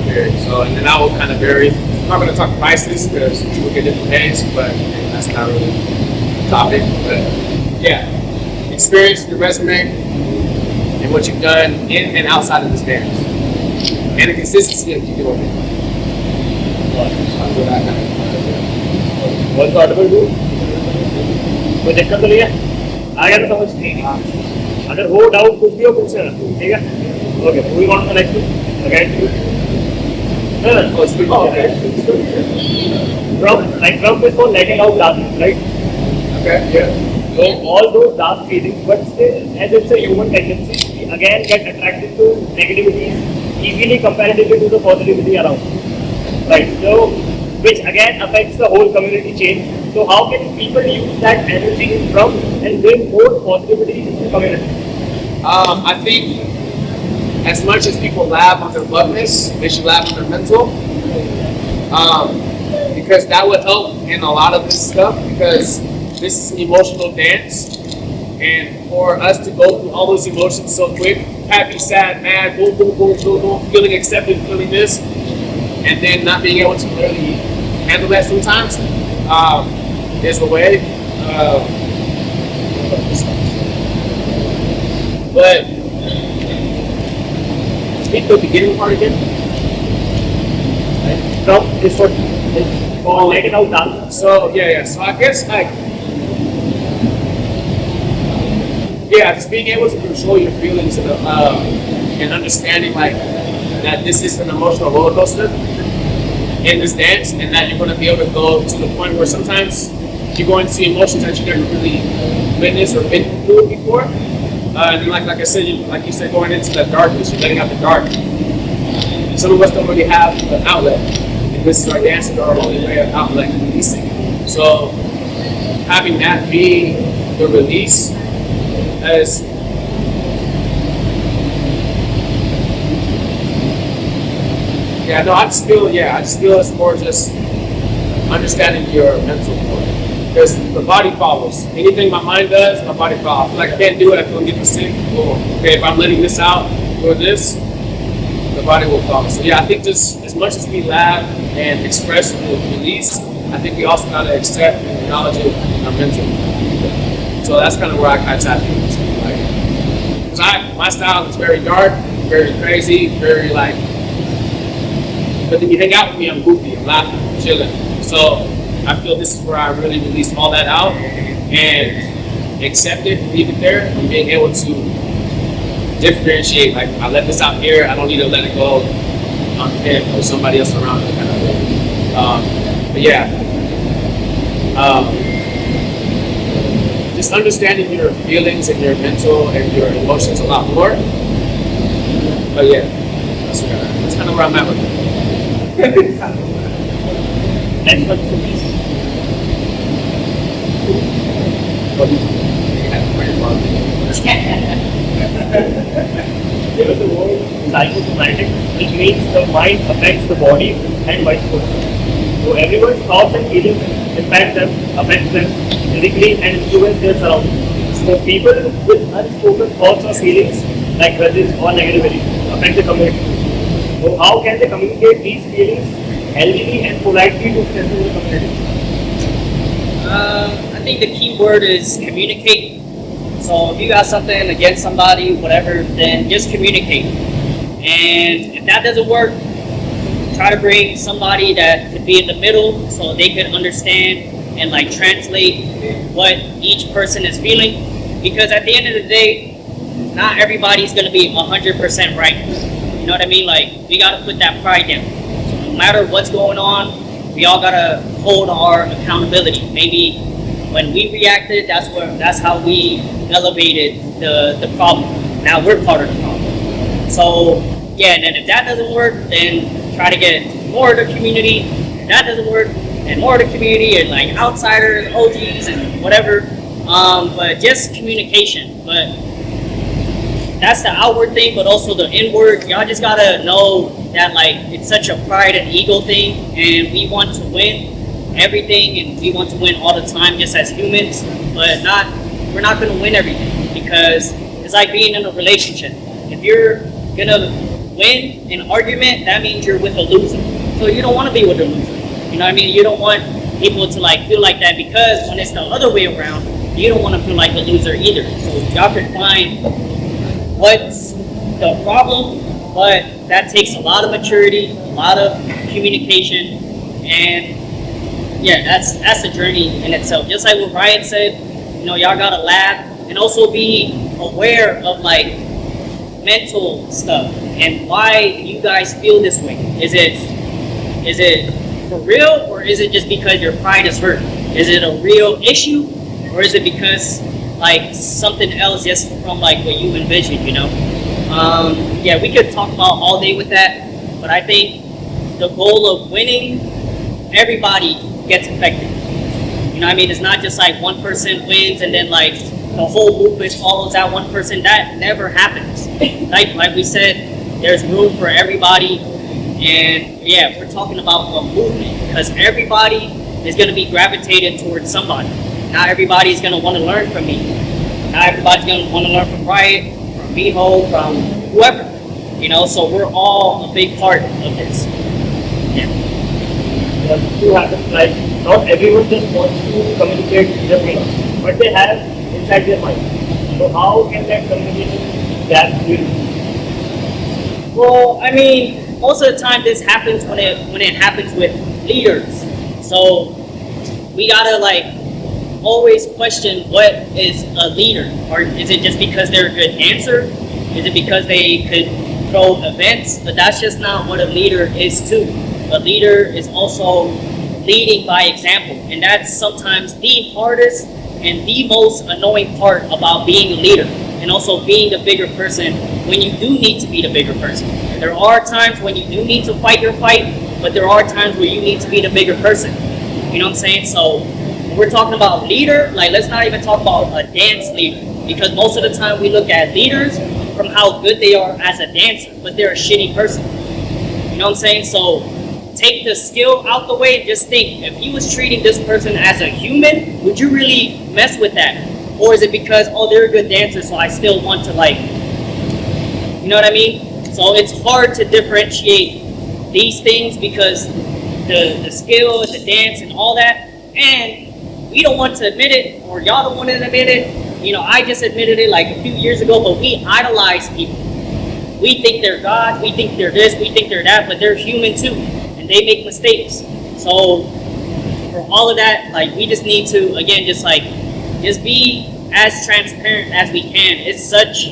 So, and then I will kind of vary. I'm not going to talk prices because people get different pays, but that's not really the topic. But yeah, experience, your resume, and what you've done in and outside of the standards, and the consistency of you doing it. बहुत Audible to कोई दिक्कत तो नहीं है आ गया तो समझ अगर हो डाउट कुछ भी हो पूछ लेना ठीक है okay moving on to the next again Krump is for letting out dancing, right? Okay, yeah. So all those dance feelings, but still, as it's a human tendency, we again get attracted to negativity easily comparatively to the positivity around. Right, so which again affects the whole community change. So how can people use that energy from and bring more positivity in the community? I think as much as people laugh on their bluffness, they should laugh on their mental. Because that would help in a lot of this stuff because this is an emotional dance. And for us to go through all those emotions so quick, happy, sad, mad, boom, boom, boom, boom, boom, feeling accepted, feeling this, and then not being able to really handle that sometimes is a way. But speak the beginning part again. Krump is for letting out dancing. So yeah. So I guess like just being able to control your feelings and understanding like that this is an emotional roller coaster in this dance, and that you're going to be able to go to the point where sometimes you go into emotions that you never really witnessed or been through before. And then like I said, like you said, going into the darkness, you're letting out the dark. Some of us don't really have an outlet. And this is our dance is our only way of outlet and releasing. So having that be the release as I just feel it's more just understanding your mental part. Because the body follows. Anything my mind does, my body follows. I feel like I can't do it, I feel getting sick. Well, okay, if I'm letting this out, doing this, the body will follow. So yeah, I think just as much as we laugh and express and release, I think we also gotta accept and acknowledge it in our mental. So that's kind of where I tap into. Because my style is very dark, very crazy, very like, but then you hang out with me, I'm goofy, I'm laughing, I'm chilling. So I feel this is where I really release all that out and accept it, leave it there, and being able to differentiate. Like I let this out here, I don't need to let it go on him or somebody else around me, kind of thing. But yeah, just understanding your feelings and your mental and your emotions a lot more. But yeah, that's kind of where I'm at with it. Next one, please. There is a word psychosomatic, which means the mind affects the body and vice versa. So everyone's thoughts and feelings impact them, affect them physically and influence their surroundings. So people with unspoken thoughts or feelings like grudges or negativity affect the community. So how can they communicate these feelings healthily and politely to strengthen the community? I think the key word is communicate. So if you got something against somebody, whatever, then just communicate. And if that doesn't work, try to bring somebody that could be in the middle so they could understand and like translate what each person is feeling. Because at the end of the day, not everybody's gonna be 100% right. You know what I mean? Like, we gotta put that pride down. So no matter what's going on, we all gotta hold our accountability. Maybe when we reacted, that's how we elevated the problem. Now we're part of the problem. So yeah, and then if that doesn't work, then try to get more of the community. If that doesn't work, then more of the community and like outsiders, OGs, and whatever. But just communication. But that's the outward thing, but also the inward. Y'all just gotta know that like it's such a pride and ego thing, and we want to win everything, and we want to win all the time, just as humans. But we're not gonna win everything, because it's like being in a relationship. If you're gonna win an argument, that means you're with a loser. So you don't want to be with a loser. You know what I mean? You don't want people to like feel like that, because when it's the other way around, you don't want to feel like a loser either. So y'all can find what's the problem, but that takes a lot of maturity, a lot of communication, and yeah, that's a journey in itself. Just like what Ryatt said, you know, y'all gotta laugh and also be aware of like mental stuff and why you guys feel this way. Is it for real, or is it just because your pride is hurt? Is it a real issue, or is it because like something else just from like what you envisioned, you know? Yeah, we could talk about all day with that, but I think the goal of winning, everybody gets affected. You know what I mean? It's not just like one person wins and then like the whole movement follows that one person. That never happens. Like we said, there's room for everybody. And yeah, we're talking about a movement, because everybody is going to be gravitated towards somebody. Not everybody's going to want to learn from me. Not everybody's going to want to learn from Ryatt, from Miho, from whoever. You know, so we're all a big part of this. Yeah. To happen, like not everyone just wants to communicate their feelings, but they have inside their mind. So how can that communication gap be? Well, I mean, most of the time this happens when it happens with leaders. So we gotta like always question, what is a leader? Or is it just because they're a good dancer? Is it because they could throw events? But that's just not what a leader is too. A leader is also leading by example, and that's sometimes the hardest and the most annoying part about being a leader, and also being the bigger person when you do need to be the bigger person. There are times when you do need to fight your fight, but there are times where you need to be the bigger person. You know what I'm saying? So when we're talking about leader, like let's not even talk about a dance leader, because most of the time we look at leaders from how good they are as a dancer, but they're a shitty person. You know what I'm saying? So take the skill out the way. Just think, if you was treating this person as a human, would you really mess with that? Or is it because, oh, they're a good dancer, so I still want to like, you know what I mean? So it's hard to differentiate these things, because the skill and the dance and all that, and we don't want to admit it, or y'all don't want to admit it. You know, I just admitted it like a few years ago, but we idolize people. We think they're God, we think they're this, we think they're that, but they're human too. They make mistakes. So for all of that, like we just need to, again, just be as transparent as we can. It's such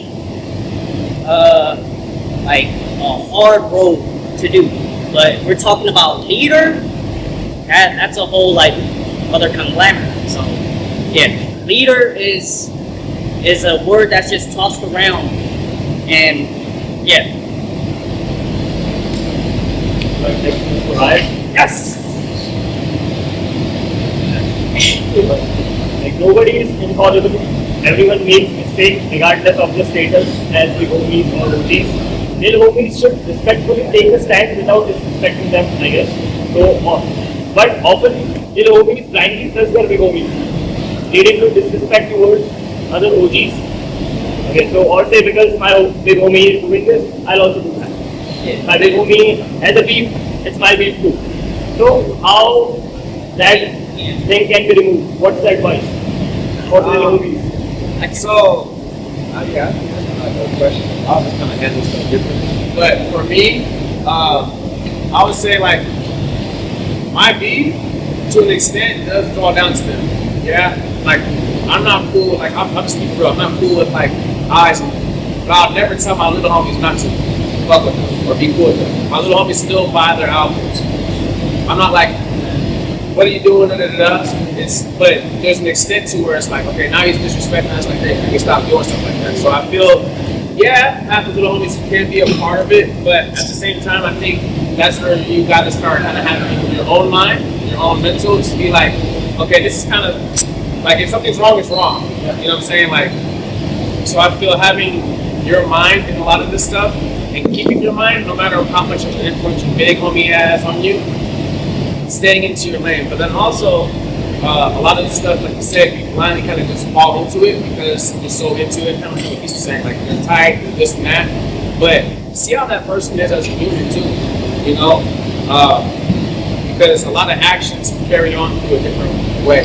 like a hard road to do. But we're talking about leader. That's a whole like other conglomerate. So yeah, leader is a word that's just tossed around, and yeah. Right? Yes. Like nobody is infallible. Everyone makes mistakes regardless of the status as the homies or OGs. Real homies should respectfully take a stand without disrespecting them, I guess. So, but often real homies blindly trust their big homies, leading to disrespect towards other OGs. Okay, so or say because my big homie is doing this, I'll also do that. Yeah. My big homie has a beef, it's my beef too. So how that thing can be removed? What's the advice for real homies? So, yeah, no question. I was just kind of handle stuff different. But for me, I would say like my beef to an extent does draw down to them. Yeah, like I'm not cool. Like I'm just keeping real. I'm not cool with like eyes, but I'll never tell my little homies not to fuck with them or be cool with them. My little homies still buy their albums. I'm not like, what are you doing? Da, da, da, da. But there's an extent to where it's like, okay, now he's disrespecting us. Like, hey, we can stop doing stuff like that. So I feel, yeah, half the little homies can be a part of it, but at the same time, I think that's where you got to start kind of having your own mind, your own mental, to be like, okay, this is kind of like if something's wrong, it's wrong. You know what I'm saying? Like, so I feel having your mind in a lot of this stuff and keeping your mind, no matter how much of an influence your big homie has on you, staying into your lane. But then also, a lot of the stuff, like you said, you blindly kind of just fall into it because you're so into it. Kind of like what he's saying, like you're tight, you're this and that. But see how that person is as a human too, you know? Because a lot of actions carry on through a different way,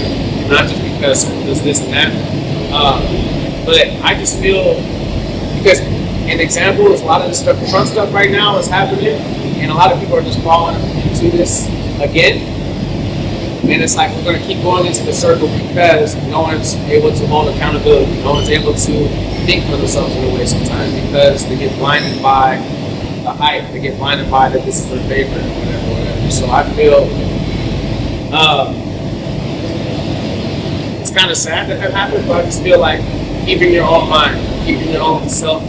not just because someone does this and that. But I just feel, because an example is a lot of the stuff, front stuff right now is happening, and a lot of people are just falling into this again. And it's like we're going to keep going into the circle because no one's able to hold accountability. No one's able to think for themselves in a way sometimes because they get blinded by the hype. They get blinded by that this is their favorite or whatever. So I feel it's kind of sad that happens, but I just feel like keeping your own mind, keeping your own self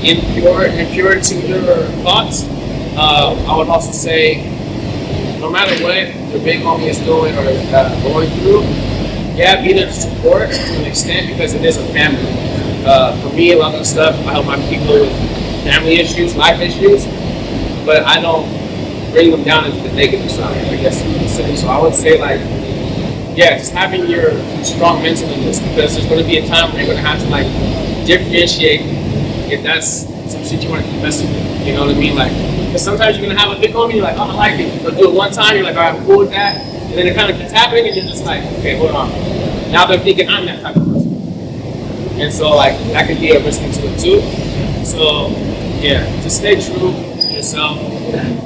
impure to your thoughts. I would also say, no matter what your big homie is doing or going through, yeah, be there to support to an extent because it is a family. For me, a lot of the stuff, I help my people with family issues, life issues, but I don't bring them down into the negative side, I guess you could say. So I would say, like, yeah, just having your strong mental in this because there's going to be a time where you're going to have to, like, differentiate if that's some shit you want to keep messing with. You know what I mean? Like, because sometimes you're going to have a big homie, you're like, oh, I like it. But do it one time, you're like, all right, I'm cool with that. And then it kind of keeps happening, and you're just like, okay, hold on. Now they're thinking I'm that type of person. And so, like, that could be a risk into it, too. So, yeah, just stay true to yourself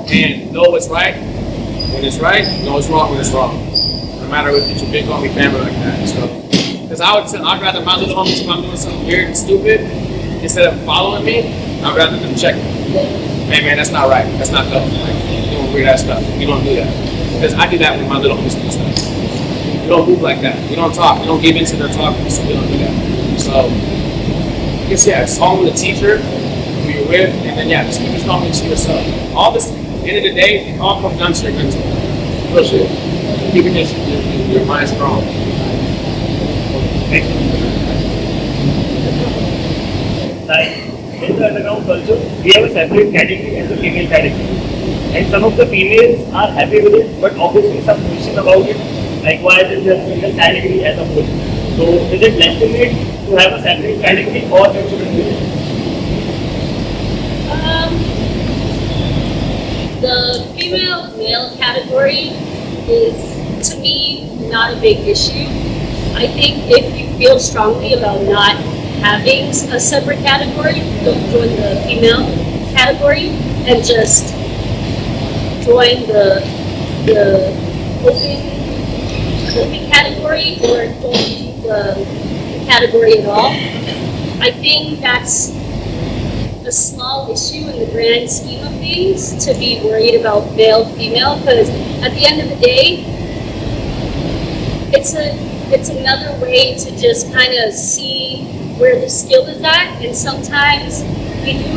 and know what's right when it's right, know what's wrong when it's wrong. No matter if it's your big homie family like that. So, because I'd rather my little homies, if I'm doing something weird and stupid, instead of following me, I'd rather them check me. Hey man, that's not right. That's not dope. Like, you're doing weird ass stuff. You don't do that. Because I do that with my little homies and stuff. We don't move like that. We don't talk. We don't give into their talking, so we don't do that. So, I guess, yeah, it's all with the teacher, who you're with, and then, yeah, just keep your talking to yourself. All this, at the end of the day, it all comes down to your mental. Real shit. Keeping your mind strong. In the underground culture, we have a separate category as a female category. And some of the females are happy with it, but obviously some question about it, like why is it a female category as a whole? So is it legitimate to have a separate category or it shouldn't be? The female-male category is, to me, not a big issue. I think if you feel strongly about not having a separate category, don't join the female category and just join the open category or don't do the category at all. I think that's a small issue in the grand scheme of things to be worried about male, female, because at the end of the day, it's another way to just kind of see where the skill is at, and sometimes we do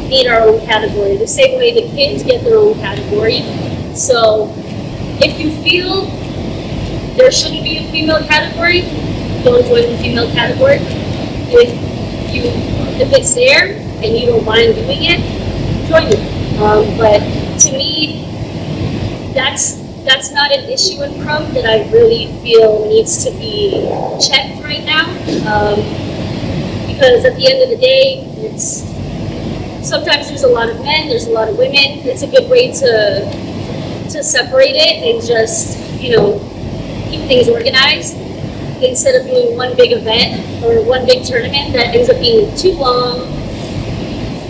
need our own category, the same way the kids get their own category. So if you feel there shouldn't be a female category, don't join the female category. If it's there and you don't mind doing it, join it. But to me, that's not an issue in Krump that I really feel needs to be checked right now. Because at the end of the day, sometimes there's a lot of men, there's a lot of women. It's a good way to separate it and just, keep things organized instead of doing one big event or one big tournament that ends up being too long.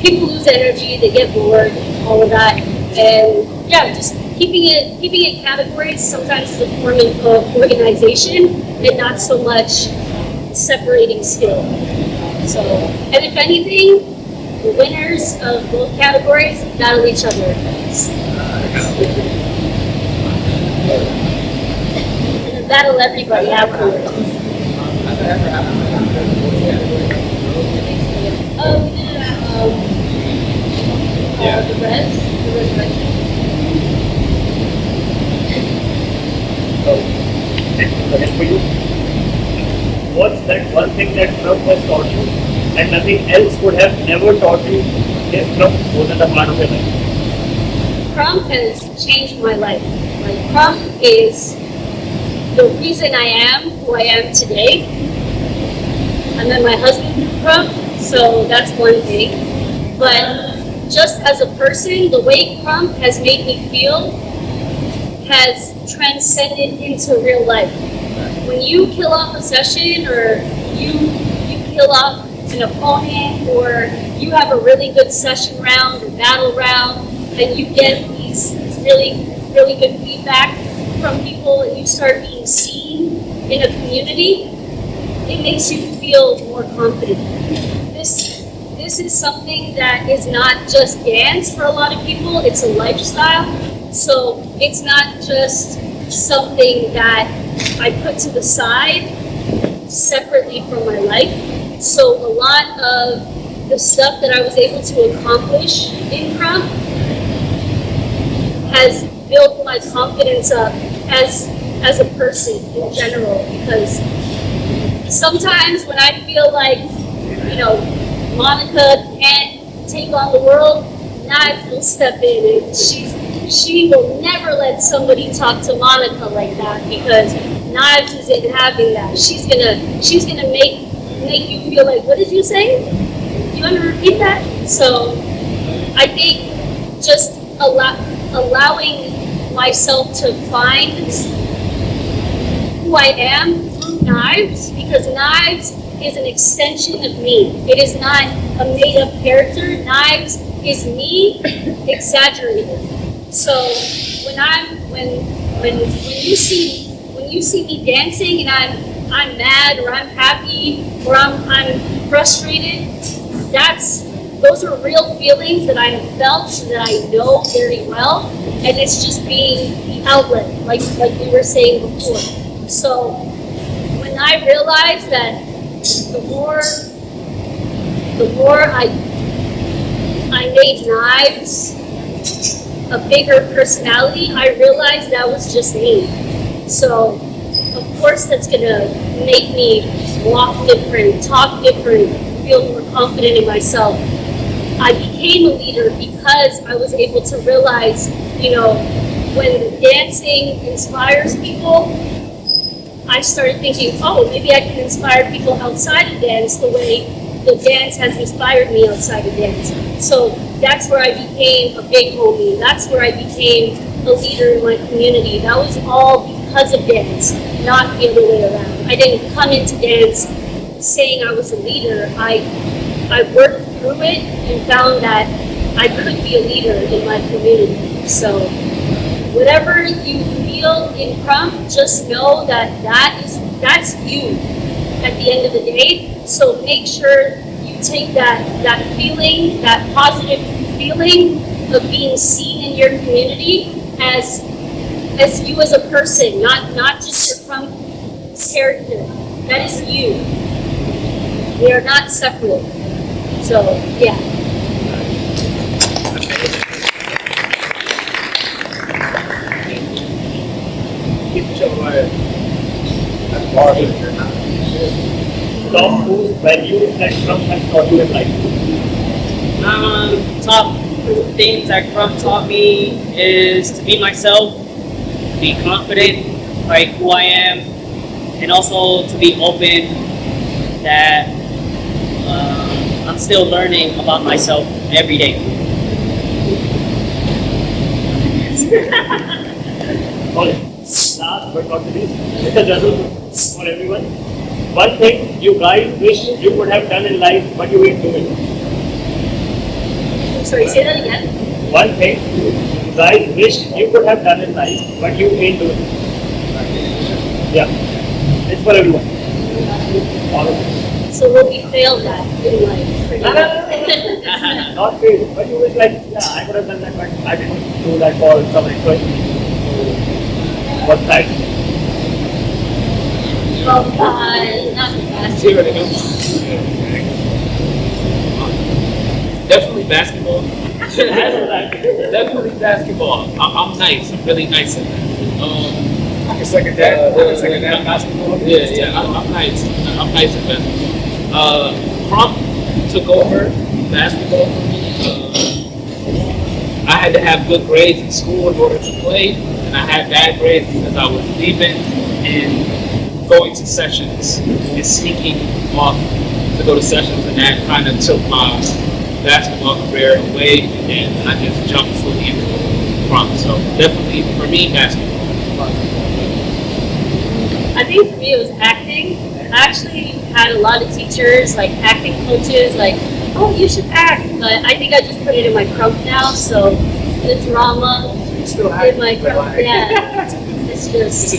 People lose energy, they get bored, all of that. And yeah, just keeping it categories sometimes is a form of organization and not so much separating skill. So, and if anything, the winners of both categories battle each other. And battle everybody afterwards. Oh, we did the resurrection. For you, what's that one thing that Krump has taught you and nothing else would have ever taught you if Krump wasn't a part of your life? Krump has changed my life. Like, Krump is the reason I am who I am today. I met my husband through Krump, so that's one thing. But just as a person, the way Krump has made me feel has transcended into real life. When you kill off a session, or you kill off an opponent, or you have a really good session round or battle round, and you get these really, really good feedback from people, and you start being seen in a community, it makes you feel more confident. This is something that is not just dance for a lot of people, it's a lifestyle. So it's not just something that I put to the side separately from my life. So a lot of the stuff that I was able to accomplish in Krump has built my confidence up as a person in general, because sometimes when I feel like, Monica can't take on the world, Knives will step in, and she will never let somebody talk to Monica like that, because Knives isn't having that. She's gonna make you feel like, what did you say? You want to repeat that? So I think just allowing myself to find who I am through Knives, because Knives is an extension of me. It is not a made-up character. Knives is me exaggerated. So when you see me dancing and I'm mad or I'm happy or I'm frustrated, those are real feelings that I have felt, that I know very well, and it's just being the outlet, like we were saying before. So when I realized that the more I made Knives a bigger personality, I realized that was just me. So of course that's gonna make me walk different, talk different, feel more confident in myself. I became a leader because I was able to realize, when the dancing inspires people, I started thinking, oh, maybe I can inspire people outside of dance the way the dance has inspired me outside of dance. So that's where I became a big homie. That's where I became a leader in my community. That was all because of dance, not the other way around. I didn't come into dance saying I was a leader. I worked through it and found that I could be a leader in my community. So whatever you feel in Krump, just know that that's you at the end of the day. So make sure you take that feeling, that positive feeling of being seen in your community as you as a person, not just your Krump character. That is you. We are not separate. So yeah. Top 2 values that Krump has taught you in life. Top things that Krump taught me is to be myself, to be confident, like who I am, and also to be open that I'm still learning about myself every day. Last but not the least, it's a journal for everyone. One thing you guys wish you could have done in life, but you ain't doing. Sorry, say that again. One thing you guys wish you could have done in life, but you ain't doing. Yeah, it's for everyone. All of us. So what we failed at in life. Not fail, but you wish like, yeah, I could have done that, but I didn't do that for some reason. What's that? Well, not Definitely basketball. Definitely basketball. I'm nice. I'm really nice at that. I can second that. Basketball. Yeah. I'm nice. I'm nice at basketball. Krump took over basketball for me. I had to have good grades in school in order to play, and I had bad grades because I was leaving and going to sessions and sneaking off to go to sessions, and that kind of took my basketball career away, and I just jumped fully into Krump. So definitely for me, basketball. I think for me it was acting. I actually had a lot of teachers, like acting coaches, like, oh, you should act. But I think I just put it in my Krump now, so the drama in my Krump, yeah. It's just,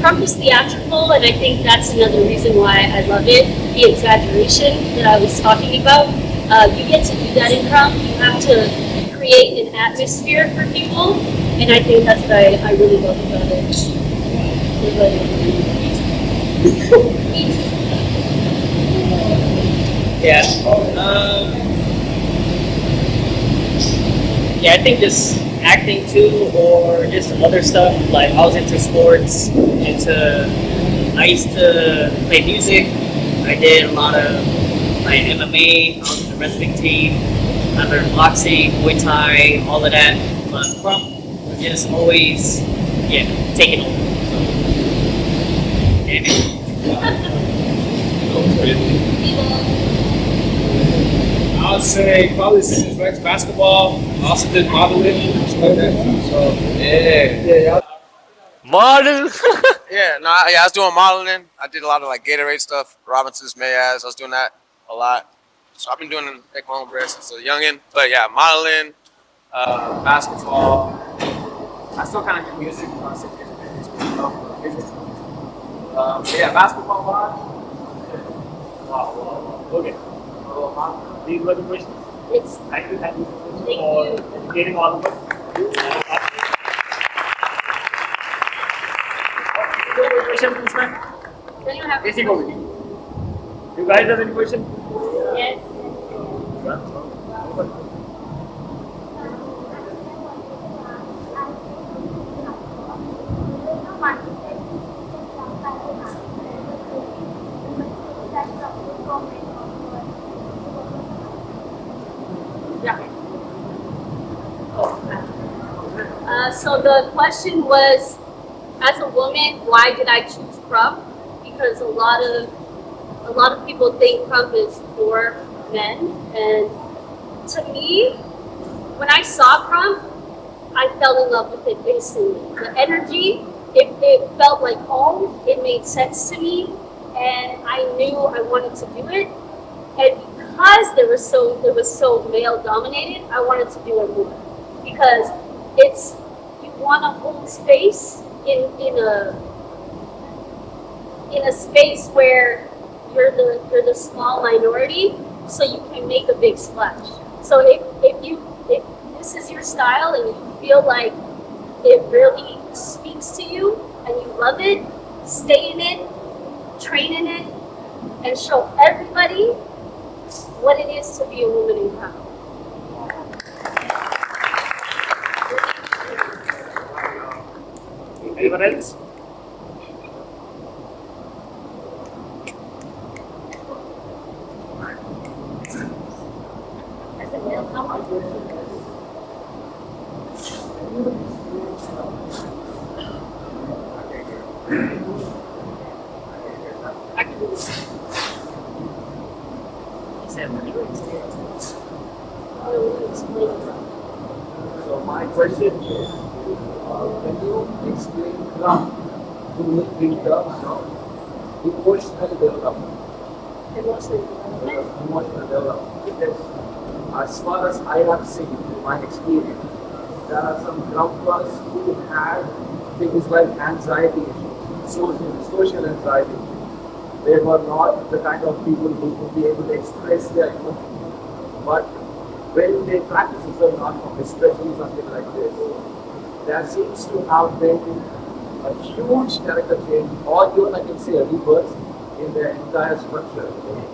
Krump is theatrical, and I think that's another reason why I love it. The exaggeration that I was talking about. You get to do that in Krump. You have to create an atmosphere for people, and I think that's what I really love about it. Yeah. Yeah, I think just acting too, or just other stuff. Like I was into sports, I used to play music. I did a lot of like MMA. I was in the wrestling team. I learned boxing, Muay Thai, all of that. But Krump was just always, taking over. I would say probably since Rexx basketball. I also did modeling. So yeah. Model. Yeah, I was doing modeling. I did a lot of like Gatorade stuff, Robinson's Mayaz. I was doing that a lot. So I've been doing like my own brand since a youngin'. But yeah, modeling, basketball. I still kind of do music. Yeah, basketball. Wow. Okay. These were the questions. It's, Thank you so much Thank for you. educating all of us. Question, please, ma'am. then you have Easy go. You guys have any question? yes. So the question was, as a woman, why did I choose Krump? Because a lot of people think Krump is for men, and to me, when I saw Krump, I fell in love with it instantly. The energy, it felt like home. It made sense to me, and I knew I wanted to do it. And because it was so male dominated, I wanted to do it more because it's, you want to hold space in a space where you're the small minority, so you can make a big splash. So if this is your style and you feel like it really speaks to you and you love it, stay in it, train in it, and show everybody what it is to be a woman in Krump. Anyone else? So my question is, can you explain Krump in terms of emotional development? Emotional development. Because as far as I have seen in my experience, there are some Krumpers who had things like anxiety issues, social anxiety. They were not the kind of people who would be able to express their emotions. But when they practice a certain art form, especially something like this, there seems to have been a huge character change, or even I can say a rebirth in their entire structure.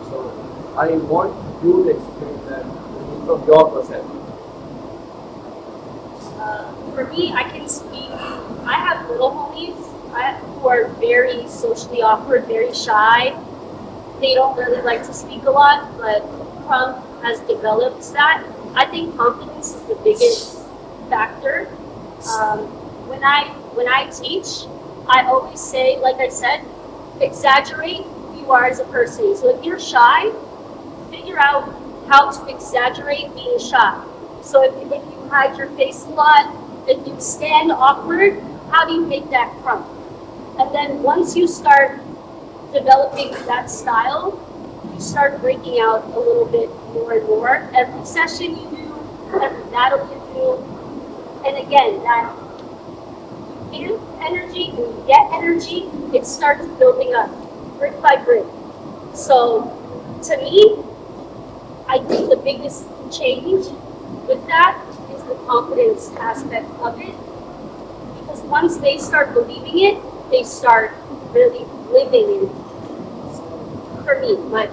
So I want you to explain that from your perspective. For me, I can speak. I have little homies who are very socially awkward, very shy. They don't really like to speak a lot, but Krump has developed that. I think confidence is the biggest factor. When I teach, I always say, like I said, exaggerate who you are as a person. So if you're shy, figure out how to exaggerate being shy. So if you hide your face a lot, if you stand awkward, how do you make that Krump? And then once you start developing that style, you start breaking out a little bit more and more. Every session you do, every battle you do, and again, that you give energy, you get energy, it starts building up, brick by brick. So, to me, I think the biggest change with that is the confidence aspect of it. Because once they start believing it, they start really living it. For me, my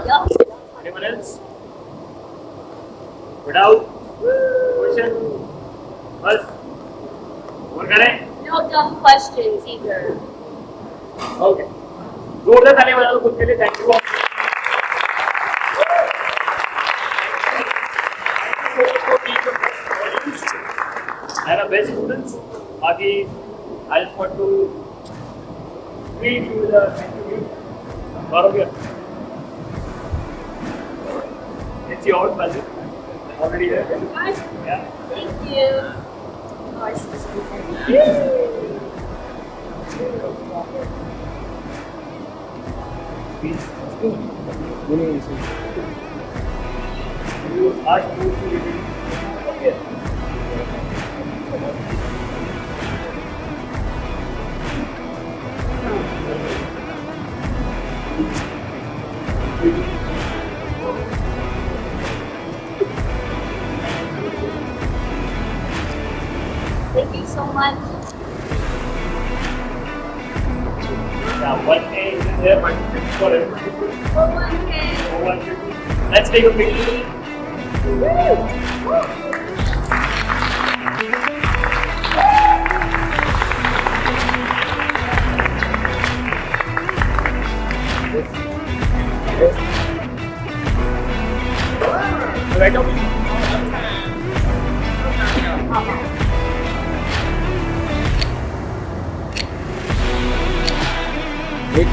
y'all. Anyone else? Without question? Bas? और करें? No dumb questions either. Okay. जोरदार तालियां बजा दो खुद के लिए. Thank you. And our best students. बाकी I just want to greet you with a thank you. Gaurav here. It's yours, Basil. Already there. Guys, Yeah. thank you. Oh, I see something. You ask me to read it. Okay. Thank you so much. Now, 1K is in there, but it's for everybody. For 1K. For 150. Let's take a picture. Right up. It